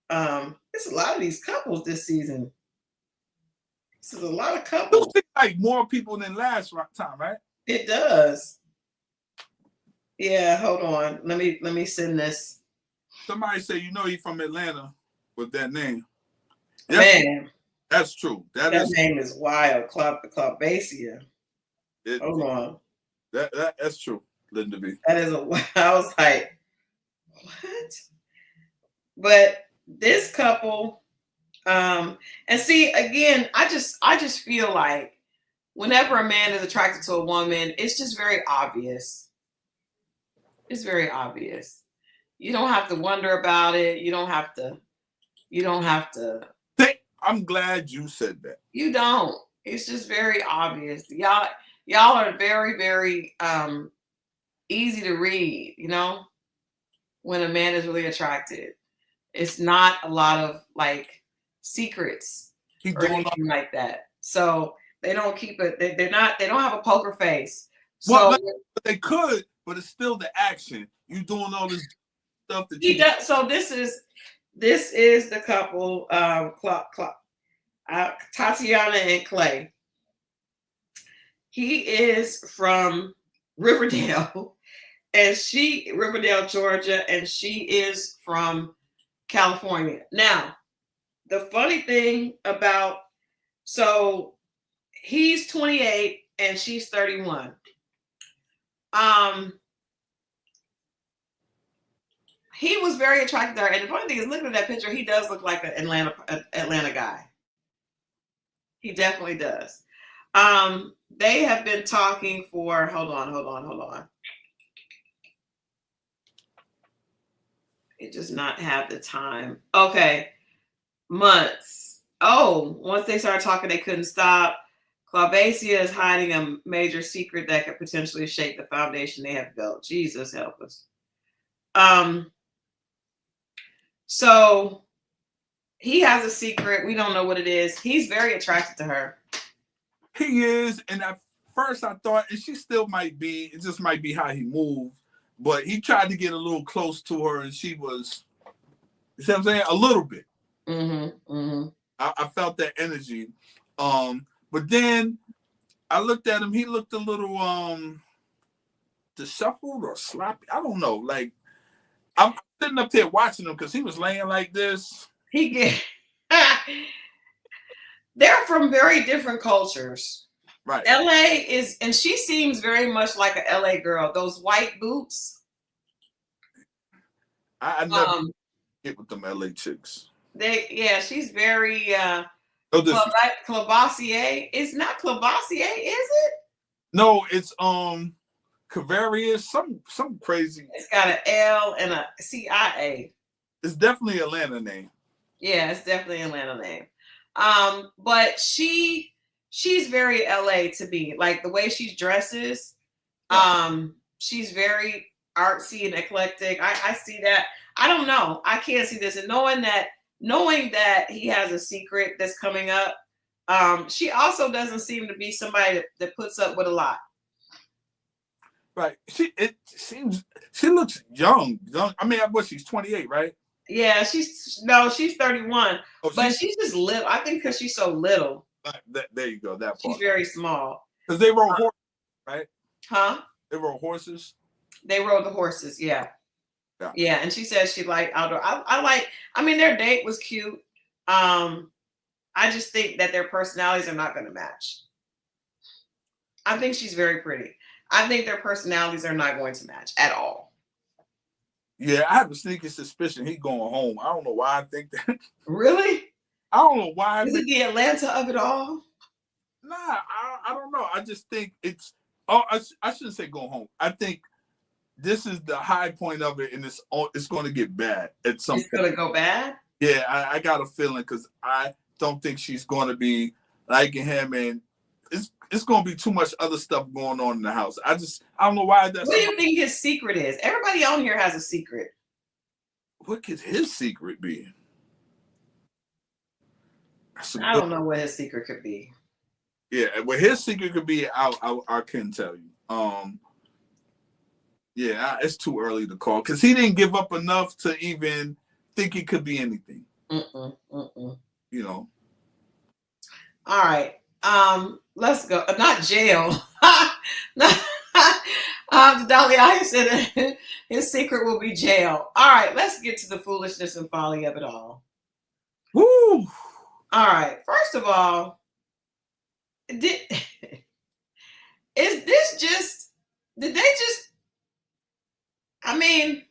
S1: There's a lot of these couples this season. This is a lot of couples.
S2: It like more people than last time, right?
S1: It does. Yeah, hold on. Let me send this.
S2: Somebody say he's from Atlanta with that name.
S1: Man,
S2: that's true. That
S1: name is wild. Clabacia. Hold on.
S2: That's true. Linda B.
S1: That is I was like, what? But this couple, and see again, I just feel like whenever a man is attracted to a woman, it's just very obvious. It's very obvious. You don't have to wonder about it. You don't have to.
S2: I'm glad you said that.
S1: You don't. It's just very obvious. Y'all are very, very easy to read, when a man is really attracted. It's not a lot of like secrets or anything like that. So they don't keep it. They don't have a poker face. So
S2: well, they could, but it's still the action. You doing all this stuff that
S1: he does. So this is the couple, Tatiana and Clay. He is from Riverdale, Riverdale, Georgia, and she is from California. Now, the funny thing about, so he's 28 and she's 31. He was very attracted to her, and the funny thing is, looking at that picture, he does look like an Atlanta guy. He definitely does. They have been talking for, hold on. It does not have the time. Okay. Months. Oh, once they started talking, they couldn't stop. Claubasia is hiding a major secret that could potentially shake the foundation they have built. Jesus help us. So he has a secret. We don't know what it is. He's very attracted to her.
S2: He is, and at first I thought, and she still might be, it just might be how he moved, but he tried to get a little close to her, and she was, you see what I'm saying? A little bit. I felt that energy. But then I looked at him, he looked a little disheveled or sloppy. I don't know. Like, I'm sitting up there watching him because he was laying like this.
S1: They're from very different cultures.
S2: Right.
S1: LA is, and she seems very much like a LA girl. Those white boots.
S2: I never get with them LA chicks.
S1: She's very Clavassier. It's not Clavassier, is it?
S2: No, it's Cavarius, some crazy.
S1: It's got an L and a CIA.
S2: It's definitely an Atlanta name.
S1: Yeah, it's definitely an Atlanta name. But she's very LA to me. Like the way she dresses, she's very artsy and eclectic. I see that. I don't know. I can't see this. And knowing that he has a secret that's coming up, she also doesn't seem to be somebody that puts up with a lot.
S2: Right. She looks young. I mean, she's 28, right?
S1: Yeah, she's 31. But she's just little. I think because she's so little.
S2: There you go. That part.
S1: She's very small.
S2: Because they rode horses, right?
S1: Huh?
S2: They rode horses.
S1: They rode the horses, yeah. Yeah, and she said she liked outdoor. I mean, their date was cute. I just think that their personalities are not going to match. I think she's very pretty. I think their personalities are not going to match at all.
S2: Yeah, I have a sneaky suspicion he's going home. I don't know why I think that.
S1: Really?
S2: I don't know why.
S1: Is it the Atlanta of it all?
S2: Nah, I don't know. I just think it's. Oh, I shouldn't say go home. I think this is the high point of it, and it's going to get bad at some point. It's
S1: going to go bad?
S2: Yeah, I got a feeling because I don't think she's going to be liking him, and it's going to be too much other stuff going on in the house. I don't know why that's.
S1: What do you think his secret is? Everybody on here has a secret.
S2: What could his secret be?
S1: I don't know what his secret could be.
S2: Yeah, what his secret could be, I couldn't tell you. Yeah, it's too early to call because he didn't give up enough to even think it could be anything. You know.
S1: All right. Let's go. Not jail. Dahlia said his secret will be jail. All right, let's get to the foolishness and folly of it all.
S2: Woo!
S1: All right. First of all, did they just? I mean,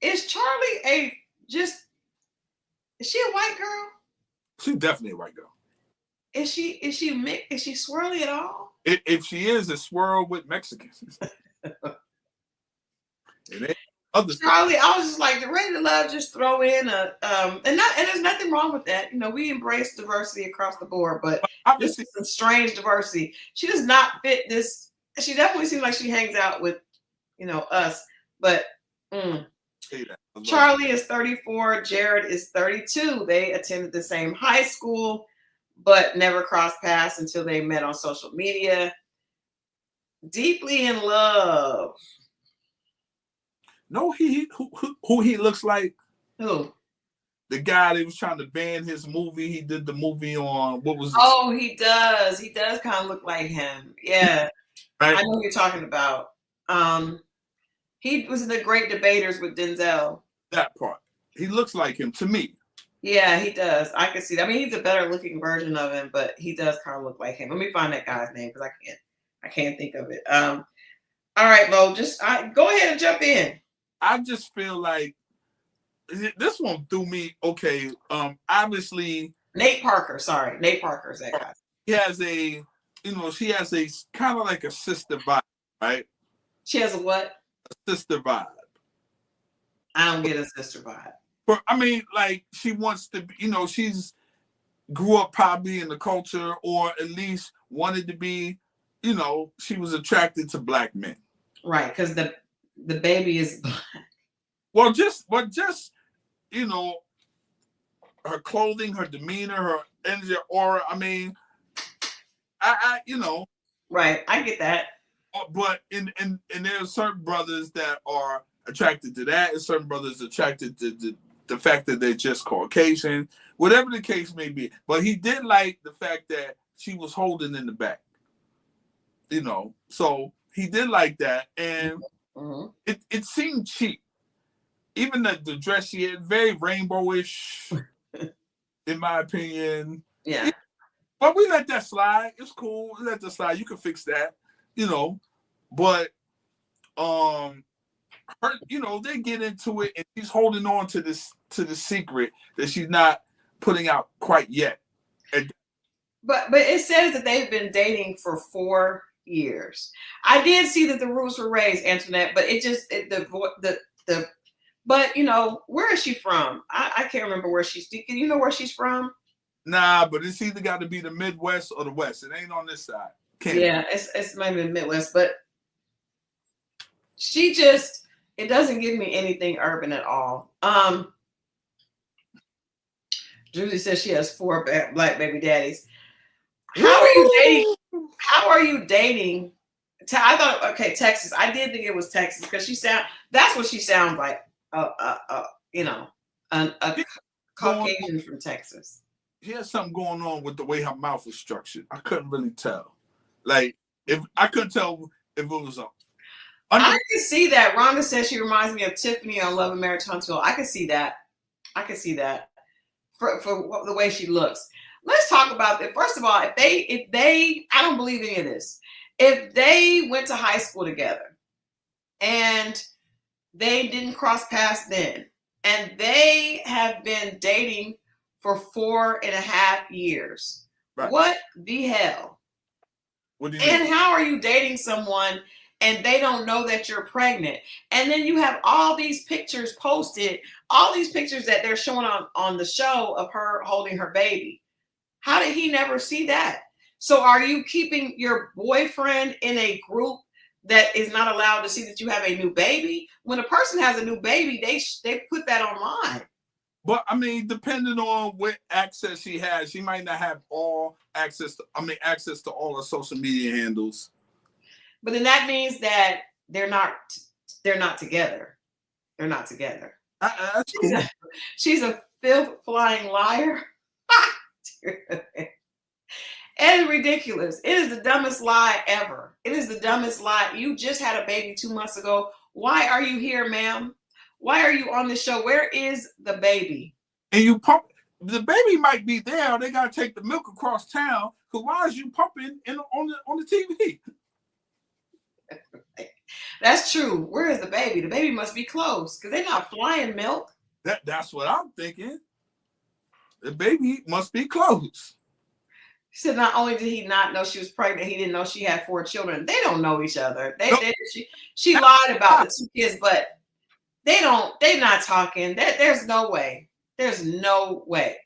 S1: is Charlie is she a white girl?
S2: She's definitely a white girl.
S1: Is she swirly at all?
S2: If she is, a swirl with Mexicans.
S1: Charlie, I was just like, the Ready to Love just throw in and there's nothing wrong with that. You know, we embrace diversity across the board, but this is some strange diversity. She does not fit this. She definitely seems like she hangs out with, us, but Charlie is 34, Jared is 32. They attended the same high school, but never crossed paths until they met on social media. Deeply in love.
S2: No, who he looks like?
S1: Who?
S2: The guy that was trying to ban his movie. He did the movie on what was it?
S1: Oh, he does. He does kind of look like him. Yeah. Right. I know what you're talking about. He was in The Great Debaters with Denzel.
S2: That part. He looks like him to me.
S1: Yeah, he does. I can see that. I mean, he's a better looking version of him, but he does kind of look like him. Let me find that guy's name because I can't think of it. All right, Mo, just go ahead and jump in.
S2: I just feel like this one threw me. Okay, obviously
S1: Nate Parker. Sorry, Nate Parker is that guy.
S2: He has she has a kind of like a sister vibe, right?
S1: She has a what?
S2: A sister vibe.
S1: I don't get a sister vibe.
S2: But I mean, like she wants to, she's grew up probably in the culture, or at least wanted to be, you know, she was attracted to black men.
S1: Right, because the baby is black.
S2: Well, just you know, her clothing, her demeanor, her energy, aura. I mean, I you know.
S1: Right, I get that.
S2: But and there are certain brothers that are attracted to that, and certain brothers attracted to the fact that they're just Caucasian, whatever the case may be. But he did like the fact that she was holding in the back, you know. So he did like that, and it seemed cheap. Even the dress she had, very rainbowish, in my opinion.
S1: Yeah.
S2: But we let that slide. It's cool. We let that slide. You can fix that, you know. But her, you know, they get into it, and she's holding on to the secret that she's not putting out quite yet.
S1: But it says that they've been dating for 4 years. I did see that the rules were raised, Antoinette, but but you know, where is she from? I can't remember where she's. Can you know where she's from?
S2: Nah, but it's either got to be the Midwest or the West. It ain't on this side.
S1: Yeah, it's maybe the Midwest, but she just, it doesn't give me anything urban at all. Julie says she has 4 black baby daddies. How are you dating? I thought, okay, Texas. I did think it was Texas because that's what she sounds like. You know, a Caucasian from Texas.
S2: She had something going on with the way her mouth was structured. I couldn't really tell. Like, if I couldn't tell if it was a.
S1: I can see that. Rhonda says she reminds me of Tiffany on Love and Marriage Huntsville. I can see that. For the way she looks. Let's talk about it. First of all, if they, I don't believe any of this. If they went to high school together and they didn't cross paths then, and they have been dating for 4.5 years, right. What the hell?
S2: What do you mean?
S1: And how are you dating someone and they don't know that you're pregnant? And then you have all these pictures posted, all these pictures that they're showing on the show of her holding her baby. How did he never see that? So are you keeping your boyfriend in a group that is not allowed to see that you have a new baby? When a person has a new baby, they put that online.
S2: But I mean, depending on what access she has, she might not have access to all her social media handles.
S1: But then that means that they're not together. They're not together. She's a flying liar. It is ridiculous. It is the dumbest lie ever. It is the dumbest lie. You just had a baby 2 months ago. Why are you here, ma'am? Why are you on this show? Where is the baby?
S2: And you pump. The baby might be there. They gotta take the milk across town. Because why is you pumping on the TV?
S1: That's true. Where is the baby? The baby must be close because they're not flying milk.
S2: That's what I'm thinking. The baby must be close.
S1: He said not only did he not know she was pregnant, he didn't know she had 4 children. They don't know each other. She lied about the 2 kids, but they're not talking. There's no way. There's no way.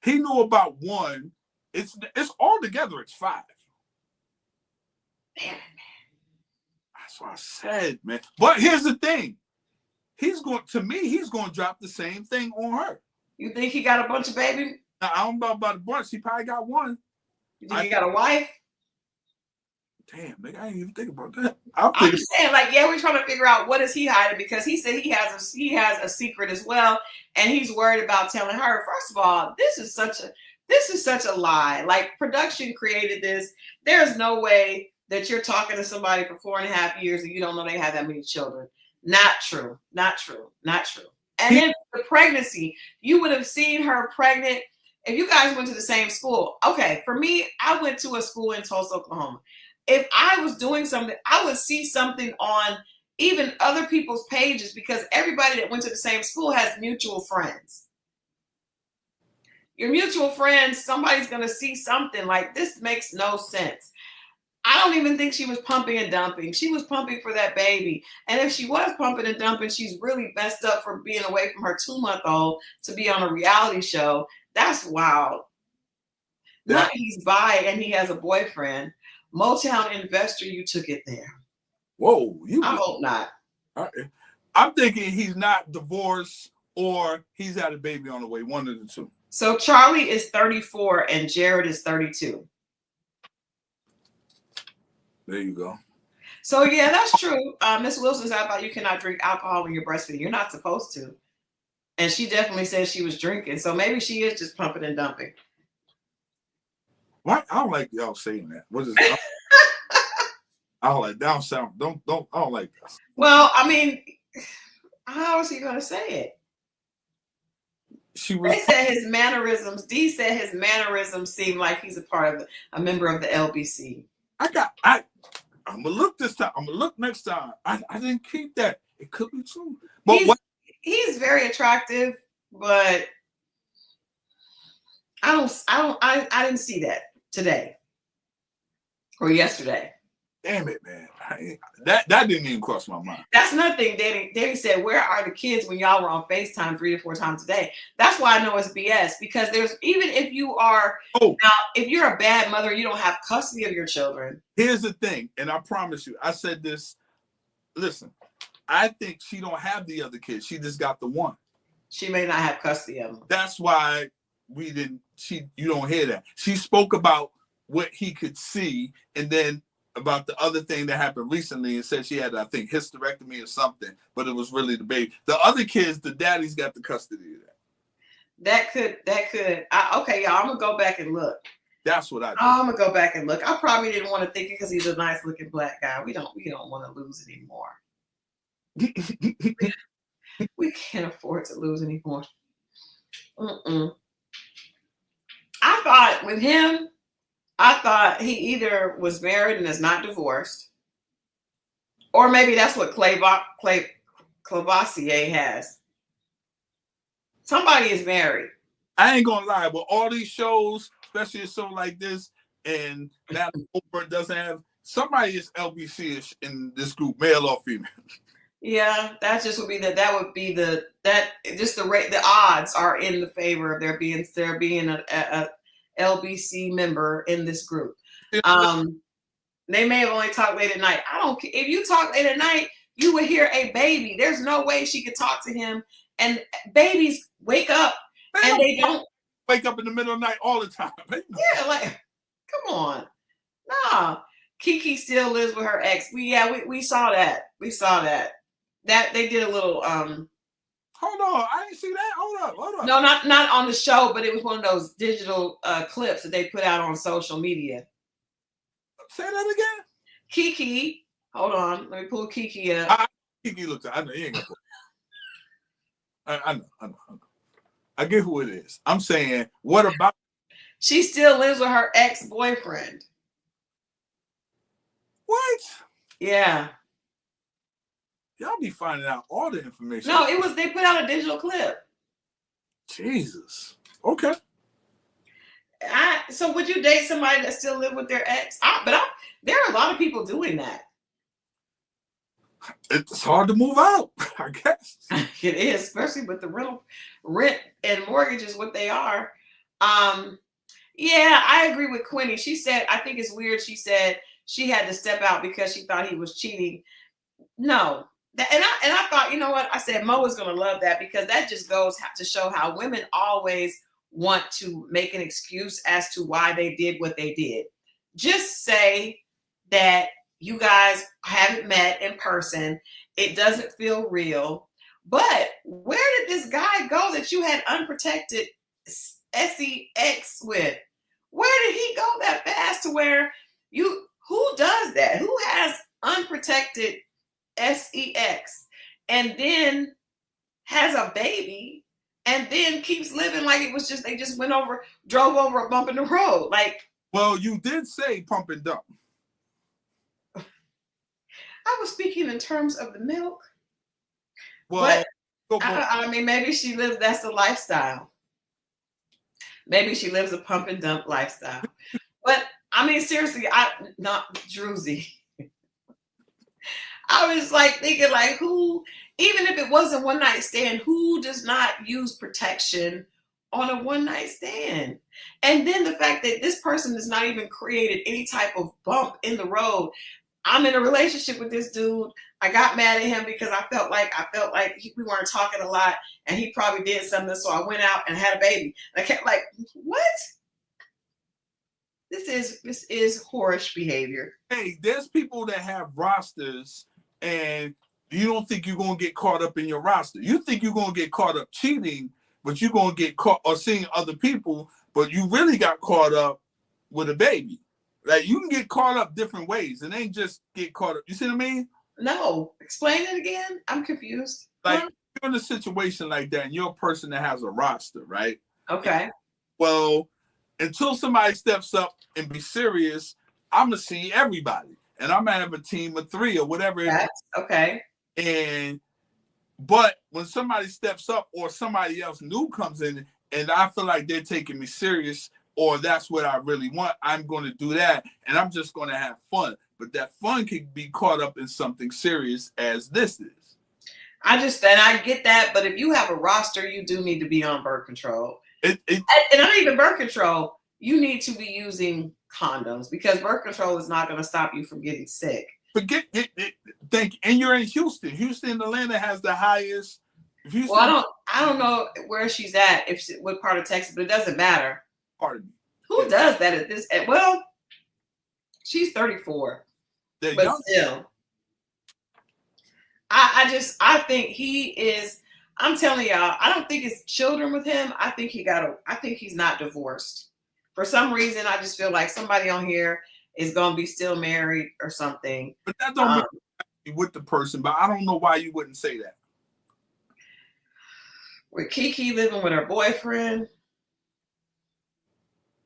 S2: He knew about 1. It's all together. It's 5.
S1: Man.
S2: That's what I said, man. But here's the thing. He's going to drop the same thing on her.
S1: You think he got a bunch of babies?
S2: I don't know about a bunch. He probably got 1.
S1: You think he got a wife?
S2: Damn, nigga, I didn't even think about that.
S1: I'm just saying, like, yeah, we're trying to figure out what is he hiding because he said he has a secret as well, and he's worried about telling her. First of all, this is such a lie. Like, production created this. There's no way that you're talking to somebody for 4.5 years and you don't know they have that many children. Not true. Not true. Not true. And then the pregnancy, you would have seen her pregnant if you guys went to the same school. Okay, for me, I went to a school in Tulsa, Oklahoma. If I was doing something, I would see something on even other people's pages because everybody that went to the same school has mutual friends. Your mutual friends, somebody's going to see something like this. Makes no sense. I don't even think she was pumping and dumping. She was pumping for that baby. And if she was pumping and dumping, she's really messed up for being away from her 2-month-old to be on a reality show. That's wild. Not he's bi and he has a boyfriend. Motown investor, you took it there.
S2: Whoa,
S1: I hope not.
S2: I'm thinking he's not divorced or he's had a baby on the way. One of the two.
S1: So Charlie is 34 and Jared is 32.
S2: There you go.
S1: So yeah, that's true. Miss Wilson said, I thought you cannot drink alcohol when you're breastfeeding. You're not supposed to. And she definitely said she was drinking. So maybe she is just pumping and dumping.
S2: What? I don't like y'all saying that. What is it? I don't like down sound. I don't like that.
S1: Well, I mean, how is he gonna say it? They said his mannerisms. Dee said his mannerisms seem like he's a member of the LBC.
S2: I'm gonna look this time. I'm gonna look next time. I didn't keep that. It could be true. But
S1: he's very attractive, but I didn't see that today or yesterday.
S2: Damn it, man. That didn't even cross my mind.
S1: That's nothing. Danny said, where are the kids when y'all were on FaceTime 3 to 4 times a day? That's why I know it's BS, because even if you are now, if you're a bad mother, you don't have custody of your children.
S2: Here's the thing, and I promise you, I said this. Listen, I think she don't have the other kids. She just got the one.
S1: She may not have custody of them.
S2: That's why you don't hear that. She spoke about what he could see, and then about the other thing that happened recently, and said she had, I think, hysterectomy or something, but it was really the baby. The other kids, the daddy's got the custody of that.
S1: That could. Okay, y'all, I'm gonna go back and look.
S2: That's what I do.
S1: I'm gonna go back and look. I probably didn't want to think it because he's a nice looking black guy. We don't want to lose anymore. We can't afford to lose anymore. I thought with him, he either was married and is not divorced, or maybe that's what Clavassier has. Somebody is married.
S2: I ain't gonna lie, but all these shows, especially a show like this, and now Oprah doesn't have, somebody is LBC-ish in this group, male or female.
S1: Yeah, that the odds are in the favor of there being a LBC member in this group. They may have only talked late at night. I don't care. If you talk late at night, you would hear a baby. There's no way she could talk to him. And babies wake up and they don't
S2: wake up in the middle of the night all the time.
S1: Yeah, like, come on. Nah. Kiki still lives with her ex. We saw that. We saw that. That they did a little
S2: Hold on, I didn't see that. Hold up.
S1: No, not on the show, but it was one of those digital clips that they put out on social media.
S2: Say that again.
S1: Kiki, hold on, let me pull Kiki up.
S2: Kiki looks. I know he ain't gonna. I know. I get who it is. I'm saying, what about?
S1: She still lives with her ex-boyfriend.
S2: What?
S1: Yeah.
S2: Y'all be finding out all the information.
S1: No, they put out a digital clip.
S2: Jesus. Okay.
S1: So would you date somebody that still live with their ex? There are a lot of people doing that.
S2: It's hard to move out, I guess.
S1: It is, especially with the rent and mortgages, what they are. Yeah, I agree with Quinny. She said, I think it's weird. She said she had to step out because she thought he was cheating. No. And I thought, you know what? I said Mo is going to love that, because that just goes to show how women always want to make an excuse as to why they did what they did. Just say that you guys haven't met in person. It doesn't feel real. But where did this guy go that you had unprotected sex with? Where did he go that fast to where who does that? Who has unprotected sex and then has a baby and then keeps living like it was just, they just drove over a bump in the road? Like,
S2: well, you did say pump and dump.
S1: I was speaking in terms of the milk.
S2: Well,
S1: but I mean, maybe she lives, that's the lifestyle. Maybe she lives a pump and dump lifestyle. But I mean, seriously, not Druzy. I was like thinking, like, who, even if it wasn't one night stand, who does not use protection on a one-night stand. And then the fact that this person has not even created any type of bump in the road. I'm in a relationship with this dude. I got mad at him because I felt like we weren't talking a lot, and he probably did something. So I went out and had a baby. And I kept like, what? This is whorish behavior.
S2: Hey, there's people that have rosters, and you don't think you're gonna get caught up in your roster. You think you're gonna get caught up cheating, but you're gonna get caught or seeing other people, but you really got caught up with a baby. Like, you can get caught up different ways. It ain't just get caught up. You see what I mean?
S1: No. Explain it again. I'm confused.
S2: Like, you're in a situation like that, and you're a person that has a roster, right?
S1: Okay.
S2: Well, until somebody steps up and be serious, I'm gonna see everybody, and I'm gonna have a team of 3 or whatever.
S1: That's okay.
S2: But when somebody steps up or somebody else new comes in, and I feel like they're taking me serious, or that's what I really want, I'm going to do that, and I'm just going to have fun. But that fun can be caught up in something serious as this is.
S1: I get that, but if you have a roster, you do need to be on birth control. And not even birth control, you need to be using condoms, because birth control is not going to stop you from getting sick.
S2: Forget it. Thank you. And you're in Houston. Houston, Atlanta has the highest. Houston,
S1: well, I don't know where she's at, what part of Texas, but it doesn't matter.
S2: Pardon me.
S1: Who does that at this? Well, she's 34,
S2: but
S1: young. Still, I think he is. I'm telling y'all, I don't think it's children with him. I think he's not divorced. For some reason, I just feel like somebody on here is gonna be still married or something.
S2: But that don't mean with the person. But I don't know why you wouldn't say that.
S1: With Kiki living with her boyfriend.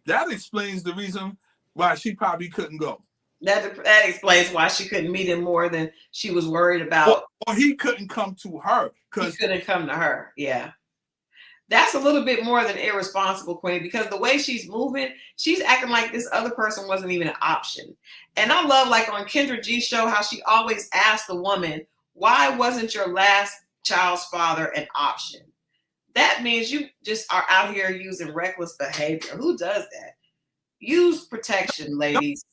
S2: That explains the reason why she probably couldn't go.
S1: That explains why she couldn't meet him more than she was worried about.
S2: Or he couldn't come to her.
S1: He couldn't come to her. Yeah. That's a little bit more than irresponsible, Queenie, because the way she's moving, she's acting like this other person wasn't even an option. And I love, like on Kendra G's show, how she always asks the woman, why wasn't your last child's father an option? That means you just are out here using reckless behavior. Who does that? Use protection, ladies.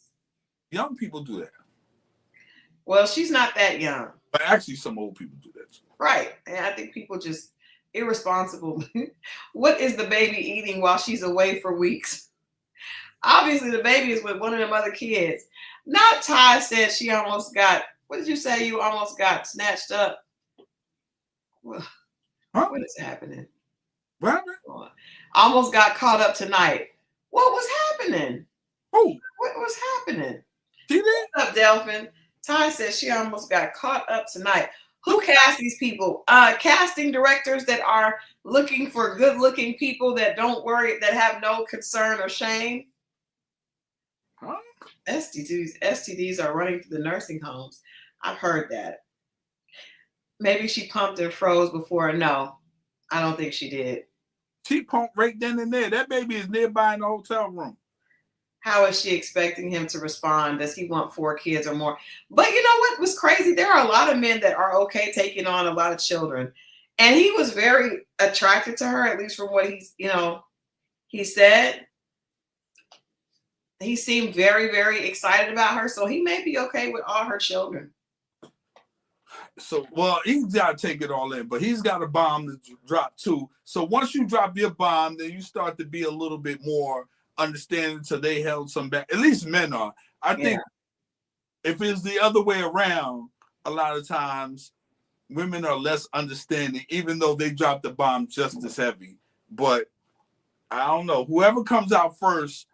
S2: Young people do that.
S1: Well, she's not that young.
S2: But actually, some old people do that too.
S1: Right. And I think people just irresponsible. What is the baby eating while she's away for weeks? Obviously, the baby is with one of them other kids. Not Ty said she almost got, what did you say? You almost got snatched up? Well, what is happening?
S2: What happened?
S1: Almost got caught up tonight. What was happening?
S2: Oh,
S1: what was happening?
S2: She did?
S1: What's up, Delphin? Ty says she almost got caught up tonight. Who cast these people? Casting directors that are looking for good-looking people that don't worry, that have no concern or shame.
S2: Huh?
S1: STDs are running through the nursing homes. I've heard that. Maybe she pumped and froze before. No, I don't think she did.
S2: She pumped right then and there. That baby is nearby in the hotel room.
S1: How is she expecting him to respond? Does he want 4 kids or more? But you know what was crazy? There are a lot of men that are okay taking on a lot of children. And he was very attracted to her, at least from what he said. He seemed very, very excited about her. So he may be okay with all her children.
S2: So, well, he's got to take it all in, but he's got a bomb to drop too. So once you drop your bomb, then you start to be a little bit more understanding, so they held some back. At least men are. I think if it's the other way around, a lot of times women are less understanding, even though they drop the bomb just as heavy. But I don't know. Whoever comes out first,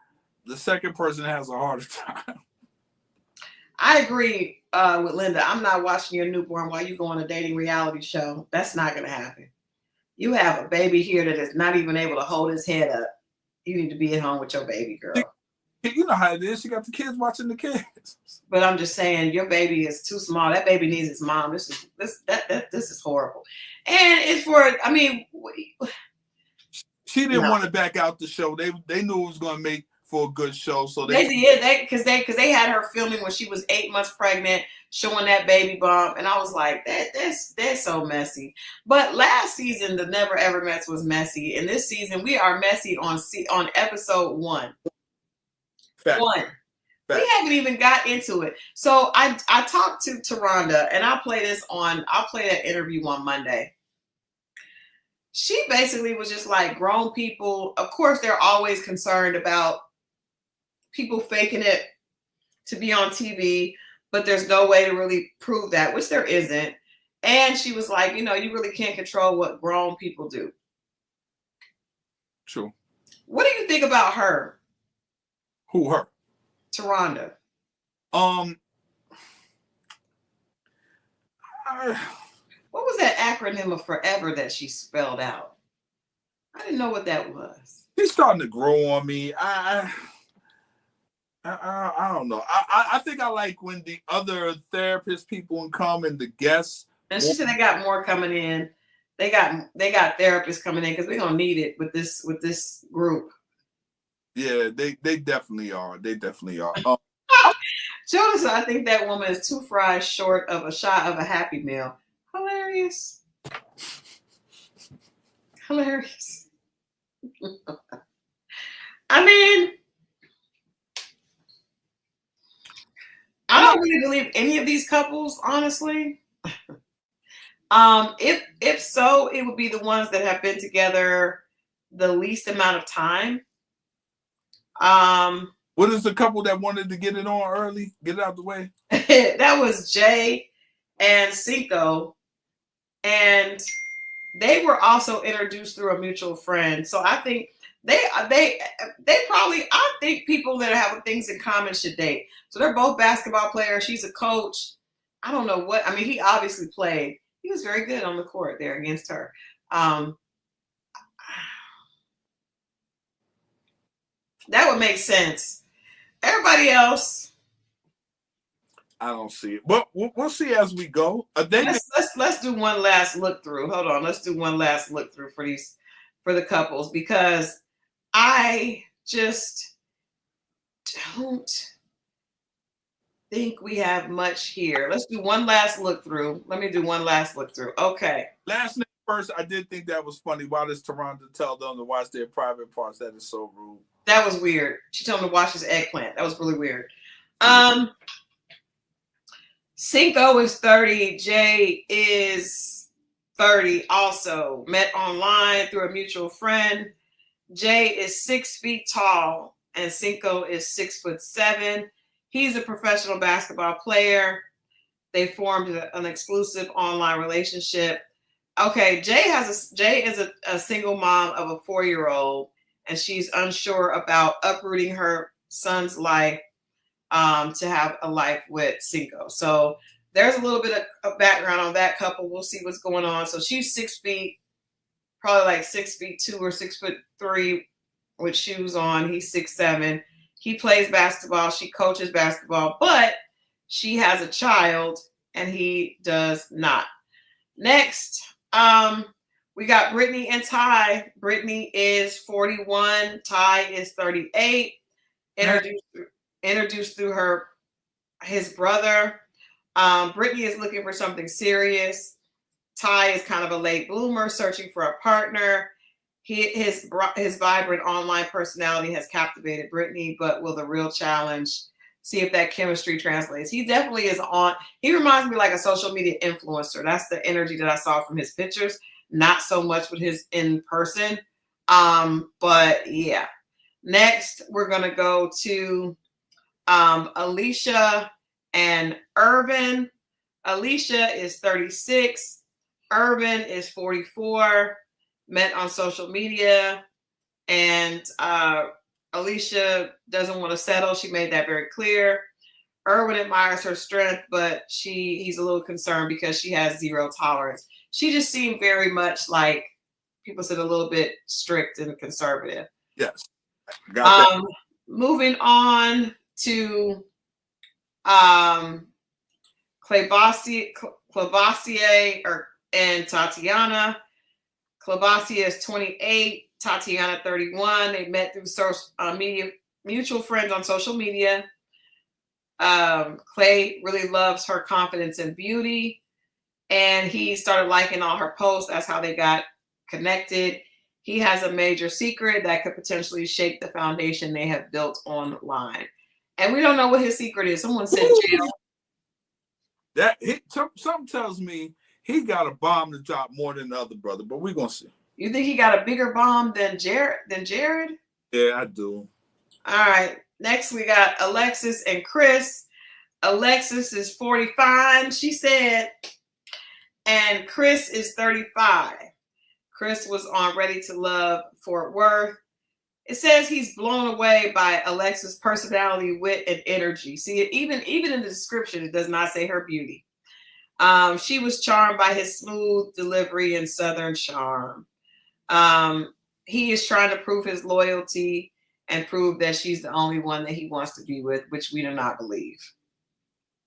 S2: the second person has a harder time.
S1: I agree with Linda. I'm not watching your newborn while you go on a dating reality show. That's not going to happen. You have a baby here that is not even able to hold his head up. You need to be at home with your baby girl.
S2: You know how it is. She got the kids watching the kids.
S1: But I'm just saying, your baby is too small. That baby needs his mom. This is horrible. And it's for, I mean,
S2: she didn't want to back out the show. They knew it was going to make for a good show. So
S1: they did because they had her filming when she was 8 months pregnant, showing that baby bump, and I was like, that's so messy. But last season, the Never Ever Mets was messy, and this season we are messy on episode 1.
S2: Fact.
S1: We haven't even got into it. So I talked to Taronda, and I'll play that interview on Monday. She basically was just like, grown people, of course, they're always concerned about people faking it to be on TV, but there's no way to really prove that, which there isn't. And she was like, you really can't control what grown people do.
S2: True.
S1: What do you think about her?
S2: Who, her?
S1: Taronda.
S2: What
S1: was that acronym of forever that she spelled out? I didn't know what that was.
S2: She's starting to grow on me. I don't know. I think I like when the other therapist people come and the guests.
S1: And she said they got more coming in. They got therapists coming in because we're gonna need it with this group.
S2: Yeah, they definitely are. They definitely are.
S1: Jonas, I think that woman is 2 fries short of a shot of a Happy Meal. Hilarious. Hilarious. I mean, I don't really believe any of these couples, honestly. If so, it would be the ones that have been together the least amount of time.
S2: What is the couple that wanted to get it on early? Get it out the way?
S1: That was Jay and Sinko. And they were also introduced through a mutual friend. So I think they probably, I think people that have things in common should date. So they're both basketball players. She's a coach. I don't know what, I mean, he obviously played. He was very good on the court there against her. That would make sense. Everybody else,
S2: I don't see it, but we'll see as we go.
S1: Let's do one last look through. Hold on, let's do one last look through for the couples, because I just don't think we have much here. Let's do one last look through. Let me do one last look through. Okay.
S2: Last name first. I did think that was funny. Why does Taronda tell them to watch their private parts? That is so rude.
S1: That was weird. She told him to wash his eggplant. That was really weird. Sinko is 30. Jay is 30 also. Met online through a mutual friend. Jay is 6 feet tall and Sinko is 6'7". He's a professional basketball player. They formed an exclusive online relationship. Okay, Jay is a single mom of a 4-year-old, and she's unsure about uprooting her son's life to have a life with Sinko. So there's a little bit of background on that couple. We'll see what's going on. So she's 6 feet, probably like 6'2" or 6'3" with shoes on. He's 6'7". He plays basketball. She coaches basketball, but she has a child and he does not. Next, we got Britney and Ty. Britney is 41. Ty is 38. Introduced through his brother. Britney is looking for something serious. Ty is kind of a late bloomer, searching for a partner. His vibrant online personality has captivated Britney, but will the real challenge see if that chemistry translates? He definitely is on. He reminds me like a social media influencer. That's the energy that I saw from his pictures. Not so much with his in person. But yeah. Next, we're going to go to Alicia and Irvin. Alicia is 36. Irvin is 44. Met on social media. And Alicia doesn't want to settle. She made that very clear. Irvin admires her strength, but he's a little concerned because she has zero tolerance. She just seemed very much like, people said, a little bit strict and conservative.
S2: Yes. Got that.
S1: Moving on to Clavassier and Tatiana. Clavassier is 28, Tatiana 31. They met through social media mutual friends on social media. Clay really loves her confidence and beauty, and he started liking all her posts. That's how they got connected. He has a major secret that could potentially shake the foundation they have built online. And we don't know what his secret is. Someone said jail.
S2: Something tells me he got a bomb to drop more than the other brother, but we're gonna see.
S1: You think he got a bigger bomb than Jared?
S2: Yeah, I do.
S1: All right. Next, we got Alexis and Chris. Alexis is 45, she said, and Chris is 35. Chris was on Ready to Love Fort Worth. It says he's blown away by Alexis' personality, wit, and energy. See, even in the description, it does not say her beauty. She was charmed by his smooth delivery and Southern charm. He is trying to prove his loyalty and prove that she's the only one that he wants to be with, which we do not believe.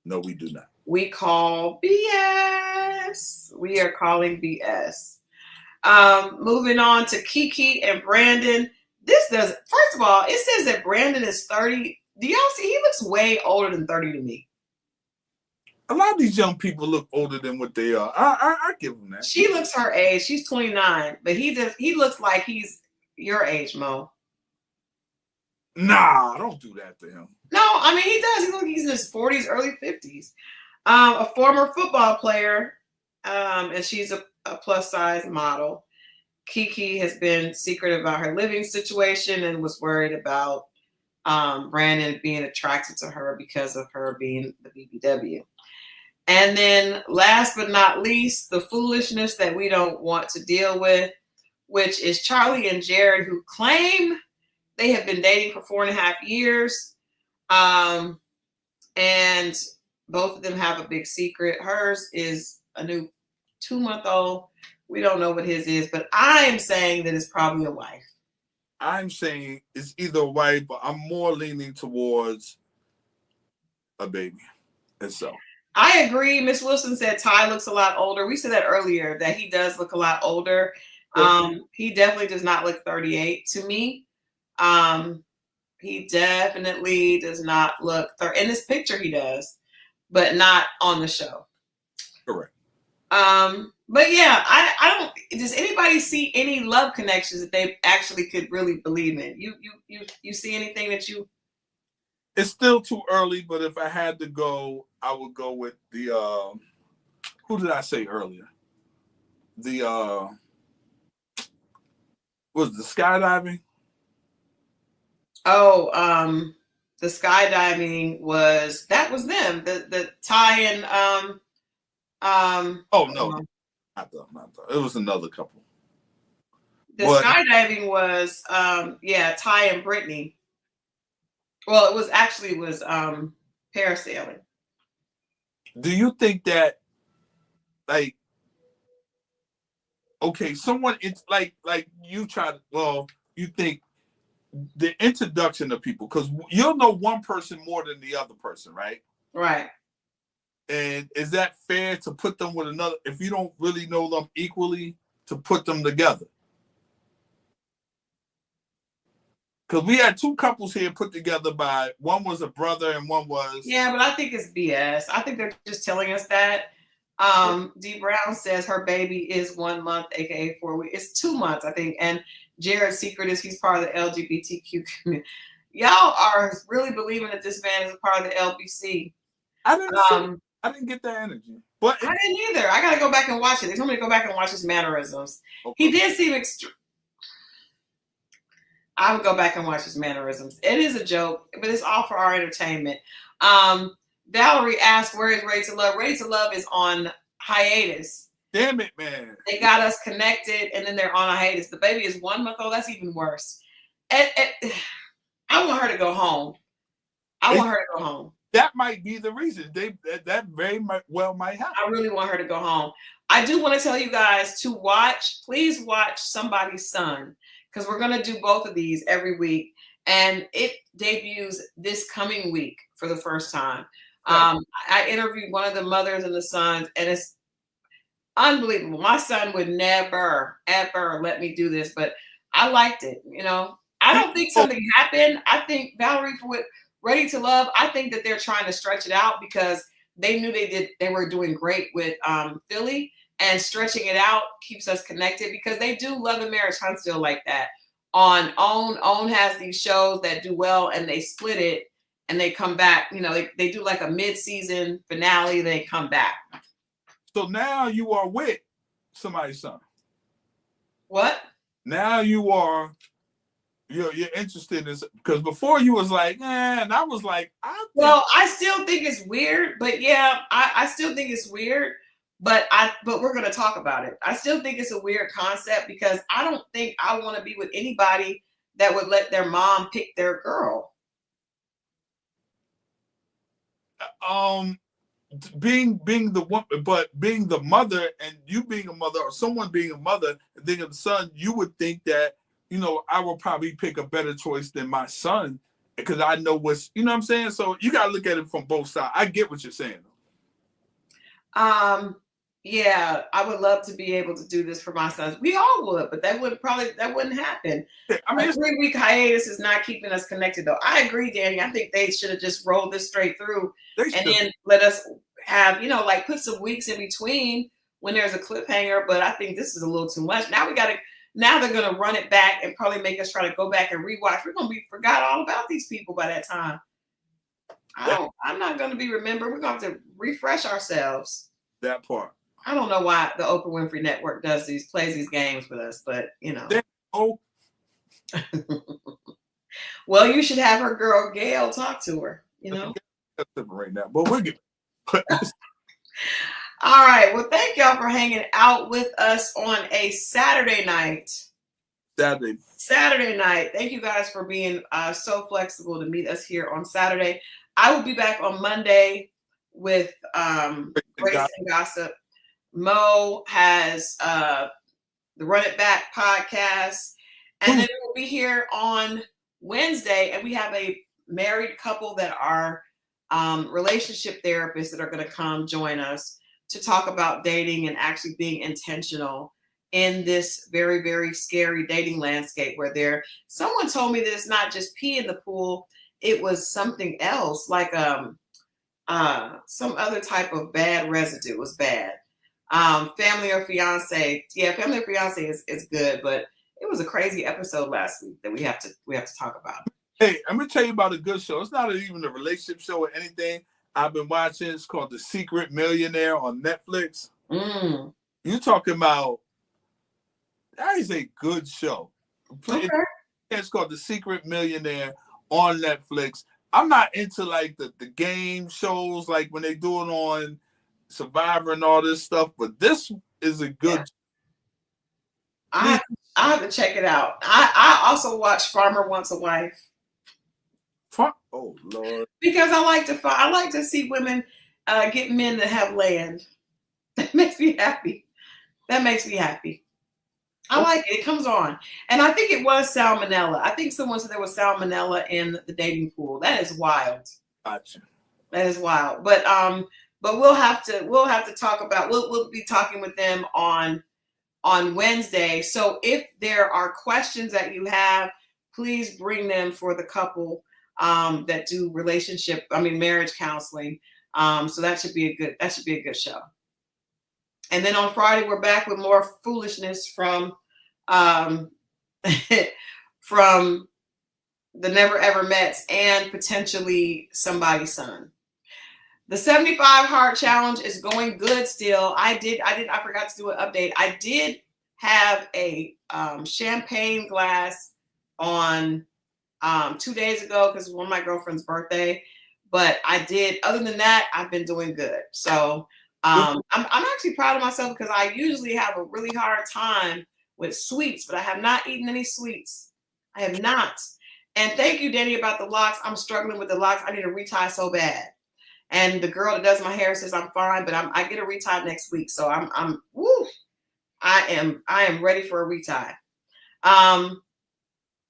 S2: No, we do not.
S1: We call BS. We are calling BS. Moving on to Kiki and Brandon. First of all, it says that Brandon is 30. Do y'all see? He looks way older than 30 to me.
S2: A lot of these young people look older than what they are. I give them that.
S1: She looks her age. She's 29, but he looks like he's your age, Mo.
S2: Nah, don't do that to him.
S1: No, I mean he does. He looks like he's in his 40s, early 50s. A former football player, and she's a plus size model. Kiki has been secretive about her living situation and was worried about Brandon being attracted to her because of her being the BBW. And then last but not least, the foolishness that we don't want to deal with, which is Charlie and Jared, who claim they have been dating for 4.5 years. And both of them have a big secret. Hers is a new 2-month-old. We don't know what his is, but I am saying that it's probably a wife.
S2: I'm saying it's either a wife, but I'm more leaning towards a baby. And so
S1: I agree. Miss Wilson said Ty looks a lot older. We said that earlier, that he does look a lot older. He definitely does not look 38 to me. He definitely does not look in this picture he does, but not on the show.
S2: Correct.
S1: But yeah, I don't. Does anybody see any love connections that they actually could really believe in? You see anything that you?
S2: It's still too early, but if I had to go, I would go with the who did I say earlier? The was the skydiving?
S1: Oh, the skydiving was them. The Ty and
S2: oh no, not the. It was another couple.
S1: The skydiving was Ty and Britney. Well, it was parasailing.
S2: Do you think that, like, okay, someone, it's like you try to, well, you think the introduction of people, because you'll know one person more than the other person, right?
S1: Right.
S2: And is that fair to put them with another, if you don't really know them equally, to put them together? Because we had two couples here put together by, one was a brother and one was...
S1: Yeah, but I think it's BS. I think they're just telling us that. D. Brown says her baby is 1 month, aka 4 weeks. It's 2 months, I think. And Jared's secret is he's part of the LGBTQ community. Y'all are really believing that this man is a part of the LBC.
S2: I didn't get that energy. But
S1: I didn't either. I gotta go back and watch it. They told me to go back and watch his mannerisms. Okay. He did seem extreme. I would go back and watch his mannerisms. It is a joke, but it's all for our entertainment. Valerie asked, where is Ready to Love? Ready to Love is on hiatus.
S2: Damn it, man.
S1: They got us connected, and then they're on hiatus. The baby is 1 month old. That's even worse. I want her to go home. I want her to go home.
S2: That might be the reason. That very well might happen.
S1: I really want her to go home. I do want to tell you guys to please watch Somebody's Son, because we're going to do both of these every week. And it debuts this coming week for the first time. Right. I interviewed one of the mothers and the sons, and it's unbelievable. My son would never, ever let me do this, but I liked it. You know, I don't think something happened. I think Valerie for Ready to Love, I think that they're trying to stretch it out because they knew they were doing great with Philly, and stretching it out keeps us connected because they do Love and Marriage Huntsville like that. On OWN has these shows that do well and they split it and they come back, they do like a mid-season finale, they come back.
S2: So now you are with somebody's son.
S1: What?
S2: Now you're interested in this, because before you was like, and I was like,
S1: I still think it's weird, but yeah, I still think it's weird, but we're gonna talk about it. I still think it's a weird concept because I don't think I want to be with anybody that would let their mom pick their girl.
S2: Being the woman, but being the mother, and you being a mother, or someone being a mother and thinking of the son, you would think that, I will probably pick a better choice than my son because I know what's, what I'm saying? So you got to look at it from both sides. I get what you're saying.
S1: Yeah, I would love to be able to do this for my sons. We all would, but that wouldn't happen. Yeah, I mean, a 3-week hiatus is not keeping us connected, though. I agree, Danny. I think they should have just rolled this straight through then let us have, put some weeks in between when there's a cliffhanger. But I think this is a little too much. Now they're going to run it back and probably make us try to go back and rewatch. We're going to be forgot all about these people by that time. I'm not going to be remembered. We're going to have to refresh ourselves.
S2: That part.
S1: I don't know why the Oprah Winfrey Network plays these games with us, but Well, you should have her girl Gail talk to her,
S2: right now, but we're good.
S1: All right. Well, thank y'all for hanging out with us on a Saturday night. Saturday night. Thank you guys for being so flexible to meet us here on Saturday. I will be back on Monday with Grace and Gossip. Mo has the Run It Back podcast. And then we'll be here on Wednesday, and we have a married couple that are relationship therapists that are going to come join us to talk about dating and actually being intentional in this very, very scary dating landscape where someone told me that it's not just pee in the pool, it was something else, like some other type of bad residue was bad. Family or Fiance. Yeah, Family or Fiance is good, but it was a crazy episode last week that we have to talk about.
S2: Hey, I'm gonna tell you about a good show. It's not even a relationship show or anything. I've been watching. It's called The Secret Millionaire on Netflix. You talking about? That is a good show. Okay. It's called The Secret Millionaire on Netflix. I'm not into like the game shows, like when they do it on Survivor and all this stuff, but this is a good.
S1: I have to check it out. I also watch Farmer Wants a Wife.
S2: Oh Lord!
S1: Because I like to see women get men that have land. That makes me happy. I like it. It comes on, and I think it was salmonella. I think someone said there was salmonella in the dating pool. That is wild.
S2: Gotcha.
S1: That is wild. But we'll have to talk about. We'll be talking with them on Wednesday. So if there are questions that you have, please bring them for the couple that do marriage counseling. So that should be a good show. And then on Friday, we're back with more foolishness from from the Never Ever Mets and potentially somebody's son. The 75 Hard Challenge is going good still. I forgot to do an update. I did have a champagne glass on 2 days ago because it was one of my girlfriend's birthday. But other than that, I've been doing good. So I'm actually proud of myself because I usually have a really hard time with sweets, but I have not eaten any sweets. I have not. And thank you, Danny, about the locks. I'm struggling with the locks. I need a retie so bad. And the girl that does my hair says I'm fine, but I get a retie next week. So I am ready for a retie. Oh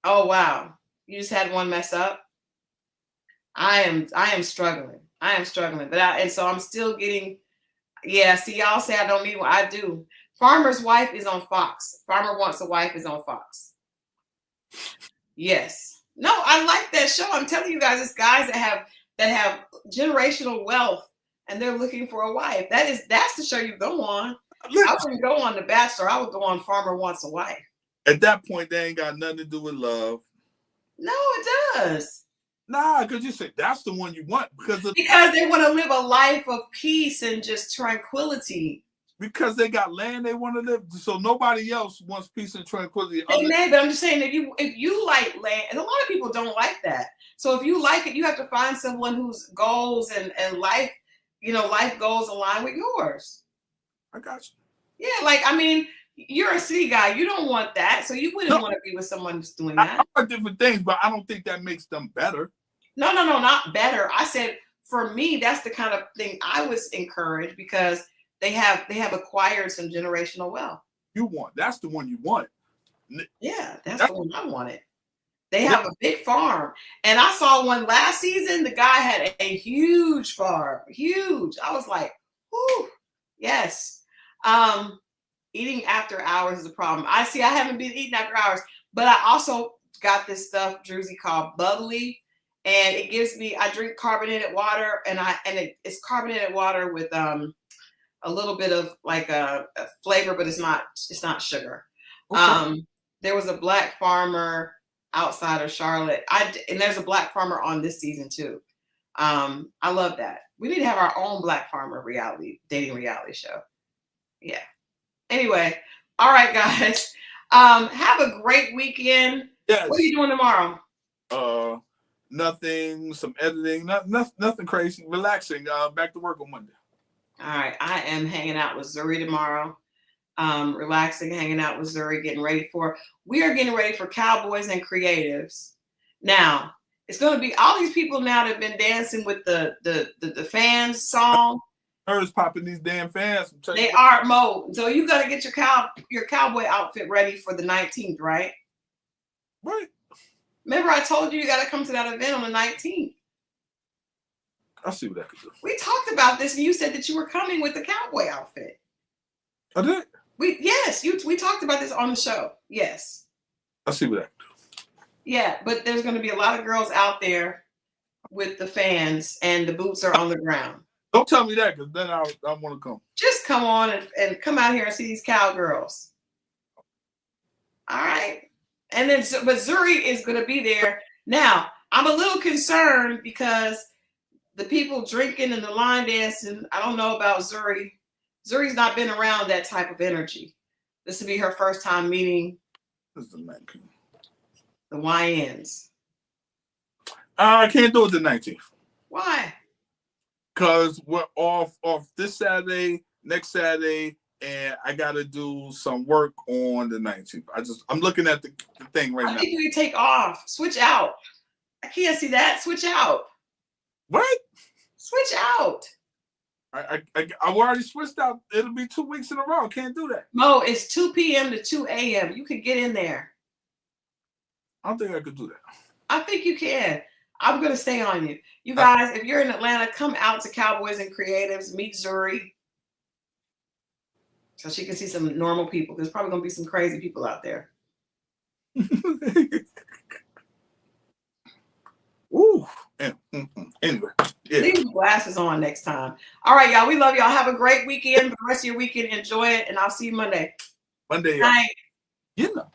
S1: wow. You just had one mess up. I am struggling. But so I'm still getting, see, y'all say I don't need one. I do. Farmer's Wife is on Fox. Farmer Wants a Wife is on Fox. Yes. No, I like that show. I'm telling you guys, it's guys that have generational wealth and they're looking for a wife. That's the show you go on. I wouldn't go on The Bachelor. I would go on Farmer Wants a Wife.
S2: At that point, they ain't got nothing to do with love.
S1: No, it does.
S2: Nah, because you said that's the one you want because
S1: they want to live a life of peace and just tranquility.
S2: Because they got land they want to live, so nobody else wants peace and tranquility.
S1: They may, but I'm just saying if you like land, and a lot of people don't like that. So if you like it, you have to find someone whose goals and life, life goals align with yours.
S2: I got you.
S1: Yeah, like I mean, you're a city guy. You don't want that, so you wouldn't want to be with someone who's doing that.
S2: I want different things, but I don't think that makes them better.
S1: No, not better. I said for me, that's the kind of thing I was encouraged because they have acquired some generational wealth.
S2: That's the one you want.
S1: Yeah, that's the one I wanted. They have a big farm, and I saw one last season. The guy had a huge farm, huge. I was like, "Whoo, yes." Eating after hours is a problem. I haven't been eating after hours, but I also got this stuff, Druzy, called Bubbly, and it gives me. I drink carbonated water, and it's carbonated water with a little bit of like a flavor, but it's not sugar. Okay. There was a black farmer outside of Charlotte. And there's a black farmer on this season too. I love that. We need to have our own black farmer dating reality show. Yeah. Anyway, all right, guys. Have a great weekend.
S2: Yes.
S1: What are you doing tomorrow?
S2: Nothing. Some editing. Nothing crazy. Relaxing. Back to work on Monday.
S1: All right. I am hanging out with Zuri tomorrow. Relaxing, hanging out with Zuri, we are getting ready for Cowboys and Creatives. Now, it's going to be all these people now that have been dancing with the fans song.
S2: Hers popping these damn fans.
S1: They are, Mo. So you got to get your cowboy outfit ready for the 19th, right?
S2: Right.
S1: Remember I told you got to come to that event on the 19th.
S2: I'll see what I can do.
S1: We talked about this and you said that you were coming with the cowboy outfit.
S2: I did?
S1: We talked about this on the show. Yes.
S2: I'll see what I can do.
S1: Yeah, but there's going to be a lot of girls out there with the fans and the boots are on the ground.
S2: Don't tell me that because then I want to come.
S1: Just come on and come out here and see these cowgirls. All right. And then, but Zuri is going to be there. Now, I'm a little concerned because the people drinking and the line dancing, I don't know about Zuri. Zuri's not been around that type of energy. This will be her first time meeting the YNs.
S2: I can't do it the 19th.
S1: Why?
S2: Because we're off this Saturday, next Saturday, and I got to do some work on the 19th. I'm looking at the thing right now.
S1: I think we take off. Switch out. I can't see that. Switch out.
S2: What?
S1: Switch out.
S2: I already switched out. It'll be 2 weeks in a row. I can't do that.
S1: Mo, it's 2 p.m. to 2 a.m. You could get in there.
S2: I don't think I could do that.
S1: I think you can. I'm going to stay on you. You guys, if you're in Atlanta, come out to Cowboys and Creatives. Meet Zuri. So she can see some normal people. There's probably going to be some crazy people out there.
S2: Ooh. Anyway. Yeah.
S1: Leave your glasses on next time. All right, y'all. We love y'all. Have a great weekend. For the rest of your weekend, enjoy it. And I'll see you Monday.
S2: Monday.
S1: Night.
S2: You know.